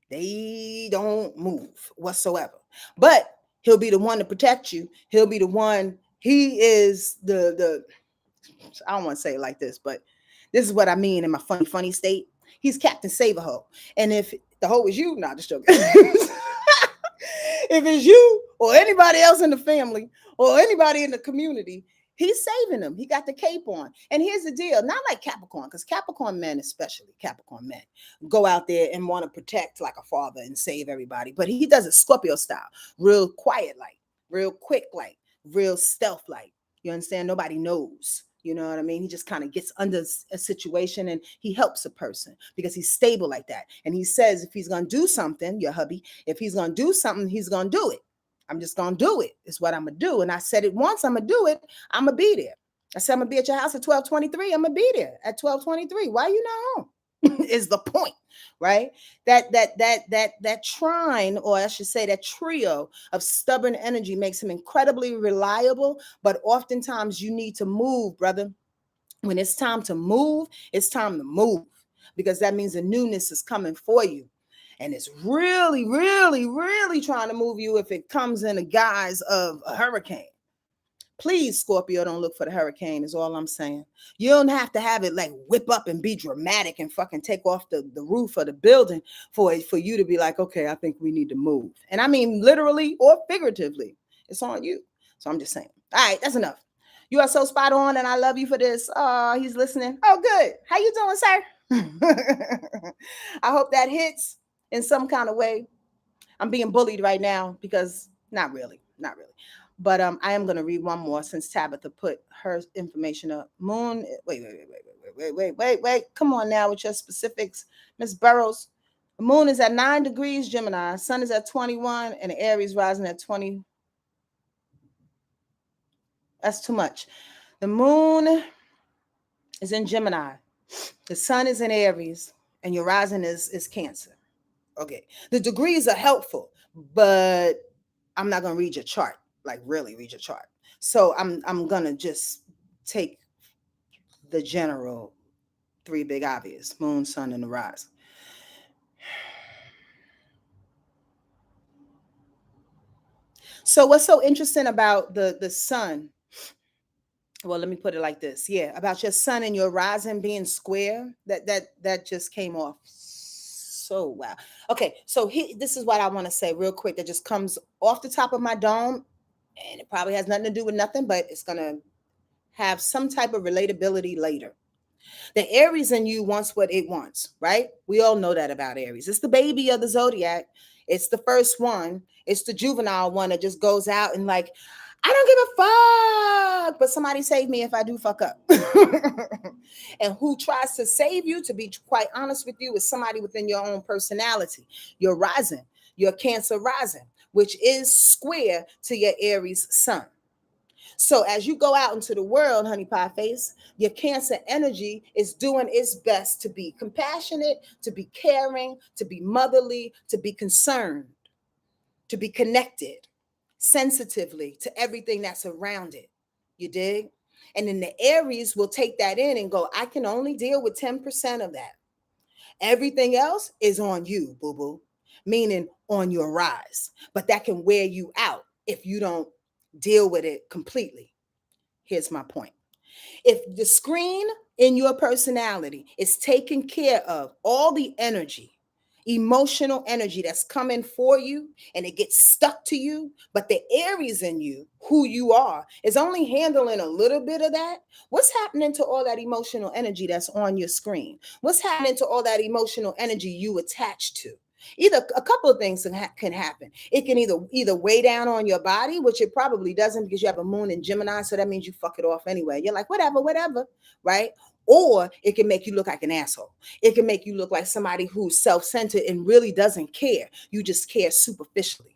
Speaker 1: They don't move whatsoever. But he'll be the one to protect you. He'll be the one. He is the I don't want to say it like this, but this is what I mean in my funny state. He's Captain Save-A-Ho. And if the hoe is you, not just joking. If it's you or anybody else in the family or anybody in the community, he's saving them. He got the cape on. And here's the deal. Not like Capricorn, because Capricorn men, especially Capricorn men, go out there and want to protect like a father and save everybody. But he does it Scorpio style, real quiet like, real quick like, real stealth like. You understand? Nobody knows. You know what I mean? He just kind of gets under a situation and he helps a person because he's stable like that. And he says if he's going to do something, your hubby, if he's going to do something, he's going to do it. I'm just going to do it. It's what I'm going to do. And I said it once, I'm going to do it. I'm going to be there. I said I'm going to be at your house at 12:23. I'm going to be there at 12:23. Why are you not home? Is the point, right? That trine, or I should say that trio of stubborn energy makes him incredibly reliable, but oftentimes you need to move, brother. When it's time to move, it's time to move because that means the newness is coming for you. And it's really, really, really trying to move you if it comes in the guise of a hurricane. Please, Scorpio, don't look for the hurricane is all I'm saying. You don't have to have it like whip up and be dramatic and fucking take off the roof of the building for you to be like, okay, I think we need to move. And I mean literally or figuratively. It's on you. So I'm just saying. All right, that's enough. You are so spot on, and I love you for this. Oh, he's listening. Oh, good. How you doing, sir? I hope that hits in some kind of way. I'm being bullied right now because not really. But I am gonna read one more since Tabitha put her information up. Moon, wait. Come on now with your specifics, Miss Burrows. The moon is at 9 degrees Gemini. Sun is at 21, and the Aries rising at 20. That's too much. The moon is in Gemini. The sun is in Aries, and your rising is Cancer. Okay. The degrees are helpful, but I'm not gonna read your chart, like really read your chart. So I'm gonna just take the general three big obvious: moon, sun, and the rise. So what's so interesting about the sun? Well, let me put it like this. Yeah, about your sun and your rising being square. That just came off so wow. Okay, so this is what I want to say real quick. That just comes off the top of my dome, and it probably has nothing to do with nothing, but it's gonna have some type of relatability later. The Aries in you wants what it wants, right? We all know that about Aries. It's the baby of the zodiac. It's the first one. It's the juvenile one that just goes out and like, I don't give a fuck, but somebody save me if I do fuck up. And who tries to save you, to be quite honest with you, is somebody within your own personality. Your rising, your Cancer rising, which is square to your Aries sun. So as you go out into the world, honey pie face, your Cancer energy is doing its best to be compassionate, to be caring, to be motherly, to be concerned, to be connected sensitively to everything that's around it. You dig? And then the Aries will take that in and go, I can only deal with 10% of that. Everything else is on you, boo-boo, meaning on your rise. But that can wear you out if you don't deal with it completely. Here's my point. If the screen in your personality is taking care of all the energy, emotional energy that's coming for you, and it gets stuck to you, but the Aries in you, who you are, is only handling a little bit of that, what's happening to all that emotional energy that's on your screen? What's happening to all that emotional energy you attach to? Either a couple of things can happen. It can either weigh down on your body, which it probably doesn't because you have a moon in Gemini, so that means you fuck it off anyway. You're like, whatever, right? Or it can make you look like an asshole. It can make you look like somebody who's self-centered and really doesn't care. You just care superficially.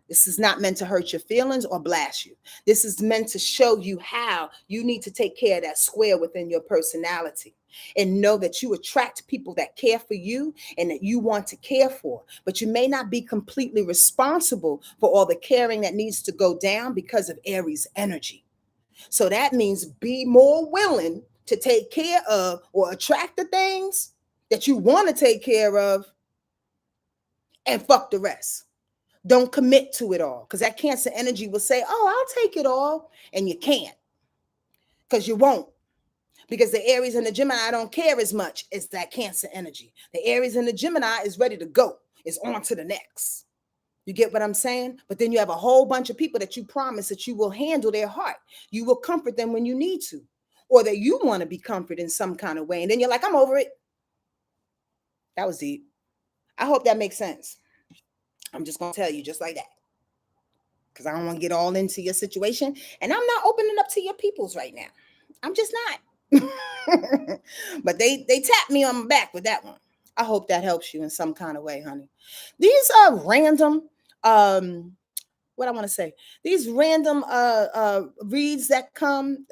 Speaker 1: This is not meant to hurt your feelings or blast you. This is meant to show you how you need to take care of that square within your personality and know that you attract people that care for you and that you want to care for. But you may not be completely responsible for all the caring that needs to go down because of Aries energy. So that means be more willing to take care of or attract the things that you want to take care of and fuck the rest. Don't commit to it all because that Cancer energy will say, oh, I'll take it all. And you can't because you won't. Because the Aries and the Gemini don't care as much as that Cancer energy. The Aries and the Gemini is ready to go. It's on to the next. You get what I'm saying? But then you have a whole bunch of people that you promise that you will handle their heart. You will comfort them when you need to, or that you want to be comforted in some kind of way. And then you're like, I'm over it. That was deep. I hope that makes sense. I'm just going to tell you just like that. Because I don't want to get all into your situation. And I'm not opening up to your peoples right now. I'm just not. But they tapped me on my back with that one. I hope that helps you in some kind of way, honey. These are random, what I want to say, these random reads that come,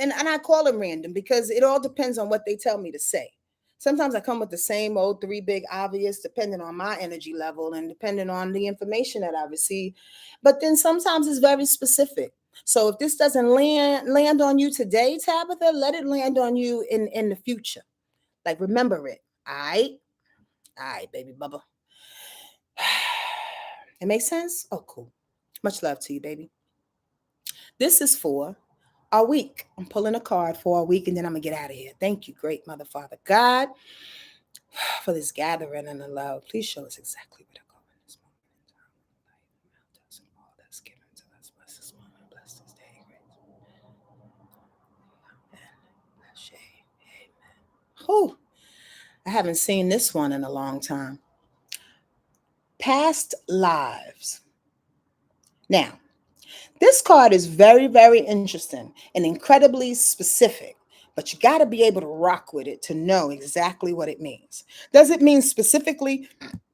Speaker 1: and I call them random because it all depends on what they tell me to say. Sometimes I come with the same old three big obvious, depending on my energy level and depending on the information that I receive. But then sometimes it's very specific. So if this doesn't land on you today, Tabitha, let it land on you in the future. Like remember it. All right, baby bubba. It makes sense? Oh, cool. Much love to you, baby. This is for our week. I'm pulling a card for our week and then I'm going to get out of here. Thank you, great Mother Father God, for this gathering and the love. Please show us exactly where to go in this moment in time. Light us and all that's given to us. Bless this moment, bless this day. Amen. Whew. I haven't seen this one in a long time. Past lives. Now, this card is very, very interesting and incredibly specific, but you got to be able to rock with it to know exactly what it means. Does it mean specifically,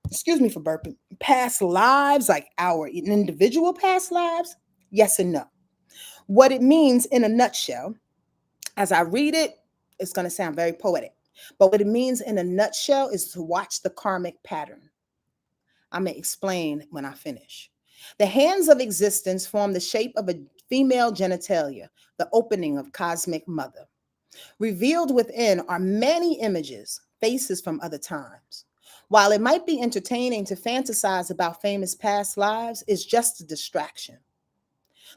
Speaker 1: excuse me for burping, past lives, like our individual past lives? Yes and no. What it means in a nutshell, as I read it, it's going to sound very poetic, but what it means in a nutshell is to watch the karmic pattern. I'm going to explain when I finish. The hands of existence form the shape of a female genitalia, the opening of cosmic mother. Revealed within are many images, faces from other times. While it might be entertaining to fantasize about famous past lives, it's just a distraction.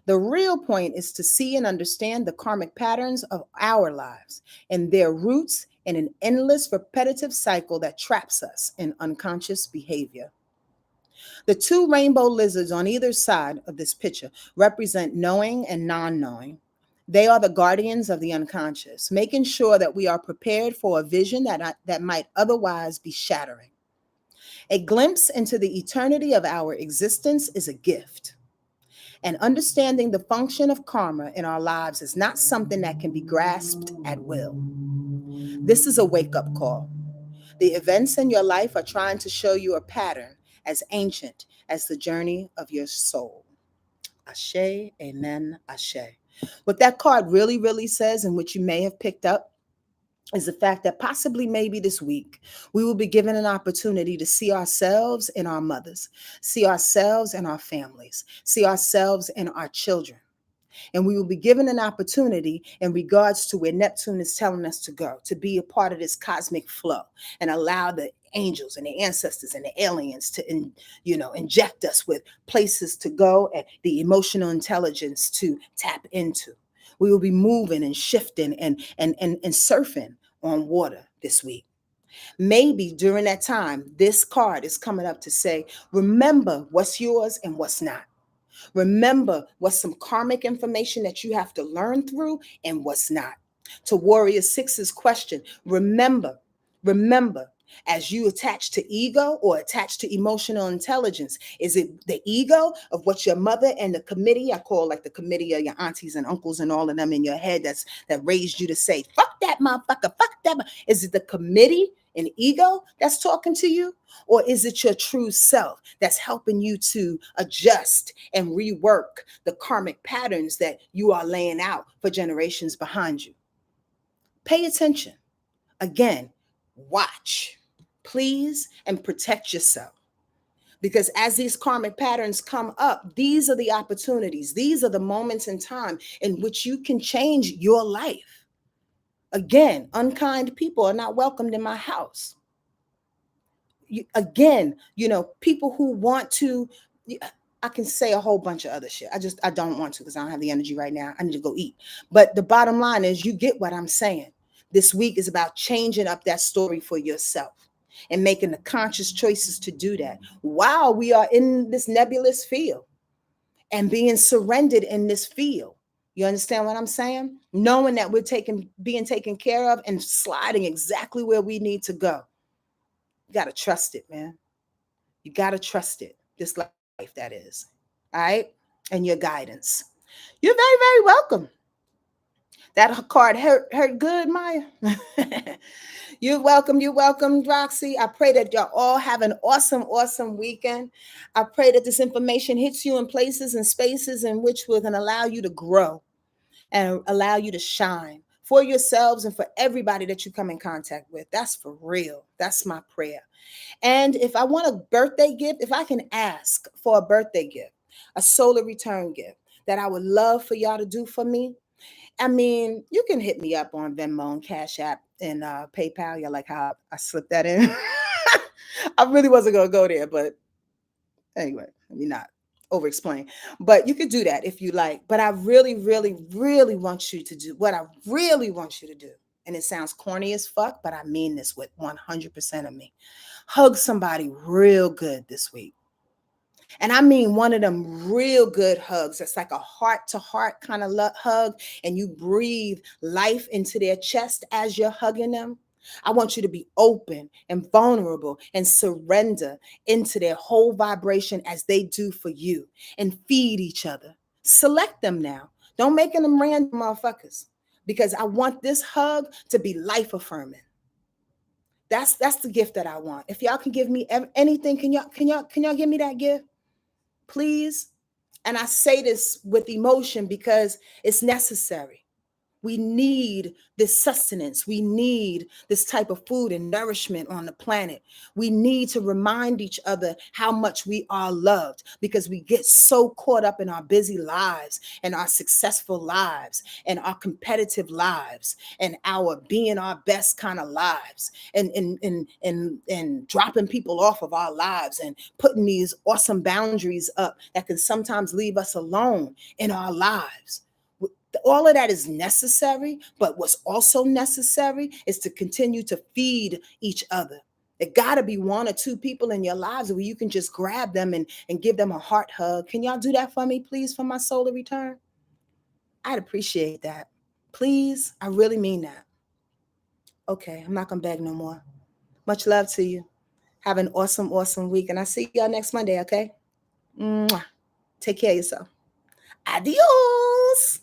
Speaker 1: The real point is to see and understand the karmic patterns of our lives and their roots in an endless repetitive cycle that traps us in unconscious behavior. The two rainbow lizards on either side of this picture represent knowing and non knowing. They are the guardians of the unconscious, making sure that we are prepared for a vision that might otherwise be shattering. A glimpse into the eternity of our existence is a gift. And understanding the function of karma in our lives is not something that can be grasped at will. This is a wake up call. The events in your life are trying to show you a pattern as ancient as the journey of your soul. Ashe, amen, ashe. What that card really, really says, and which you may have picked up, is the fact that possibly maybe this week we will be given an opportunity to see ourselves in our mothers, see ourselves in our families, see ourselves in our children. And we will be given an opportunity in regards to where Neptune is telling us to go, to be a part of this cosmic flow and allow the angels and the ancestors and the aliens to inject us with places to go and the emotional intelligence to tap into. We will be moving and shifting and surfing on water this week. Maybe during that time, this card is coming up to say, remember what's yours and what's not. Remember what's some karmic information that you have to learn through and what's not. To Warrior Six's question, remember, as you attach to ego or attach to emotional intelligence, is it the ego of what your mother and the committee, I call like the committee of your aunties and uncles and all of them in your head that raised you to say, fuck that motherfucker, fuck that. Is it the committee and ego that's talking to you? Or is it your true self that's helping you to adjust and rework the karmic patterns that you are laying out for generations behind you? Pay attention. Again, watch, please, and protect yourself. Because as these karmic patterns come up, these are the opportunities, these are the moments in time in which you can change your life. Again, unkind people are not welcomed in my house. People who want to, I can say a whole bunch of other shit. I don't want to because I don't have the energy right now. I need to go eat. But the bottom line is you get what I'm saying. This week is about changing up that story for yourself and making the conscious choices to do that while we are in this nebulous field and being surrendered in this field. You understand what I'm saying? Knowing that we're being taken care of and sliding exactly where we need to go. You got to trust it, man. You got to trust it. This life, that is. All right? And your guidance. You're very, very welcome. That card hurt good, Maya. You're welcome. You're welcome, Roxy. I pray that y'all all have an awesome, awesome weekend. I pray that this information hits you in places and spaces in which we're going to allow you to grow and allow you to shine for yourselves and for everybody that you come in contact with. That's for real. That's my prayer. And if I want a birthday gift, if I can ask for a birthday gift, a solar return gift that I would love for y'all to do for me, I mean, you can hit me up on Venmo and Cash App and PayPal. You like how I slipped that in? I really wasn't going to go there, but anyway, let me not. over explain, but you could do that if you like. But I really, really, really want you to do what I really want you to do. And it sounds corny as fuck, but I mean this with 100% of me. Hug somebody real good this week. And I mean one of them real good hugs. It's like a heart to heart kind of hug, and you breathe life into their chest as you're hugging them. I want you to be open and vulnerable and surrender into their whole vibration as they do for you, and feed each other. Select them now. Don't make them random motherfuckers, because I want this hug to be life affirming. That's the gift that I want. If y'all can give me anything, can y'all give me that gift? Please. And I say this with emotion because it's necessary. We need this sustenance. We need this type of food and nourishment on the planet. We need to remind each other how much we are loved, because we get so caught up in our busy lives and our successful lives and our competitive lives and our being our best kind of lives, and dropping people off of our lives and putting these awesome boundaries up that can sometimes leave us alone in our lives. All of that is necessary, but what's also necessary is to continue to feed each other. There got to be one or two people in your lives where you can just grab them and give them a heart hug. Can y'all do that for me, please, for my solar return? I'd appreciate that. Please, I really mean that. Okay, I'm not going to beg no more. Much love to you. Have an awesome, awesome week. And I'll see y'all next Monday, okay? Mwah. Take care of yourself. Adios.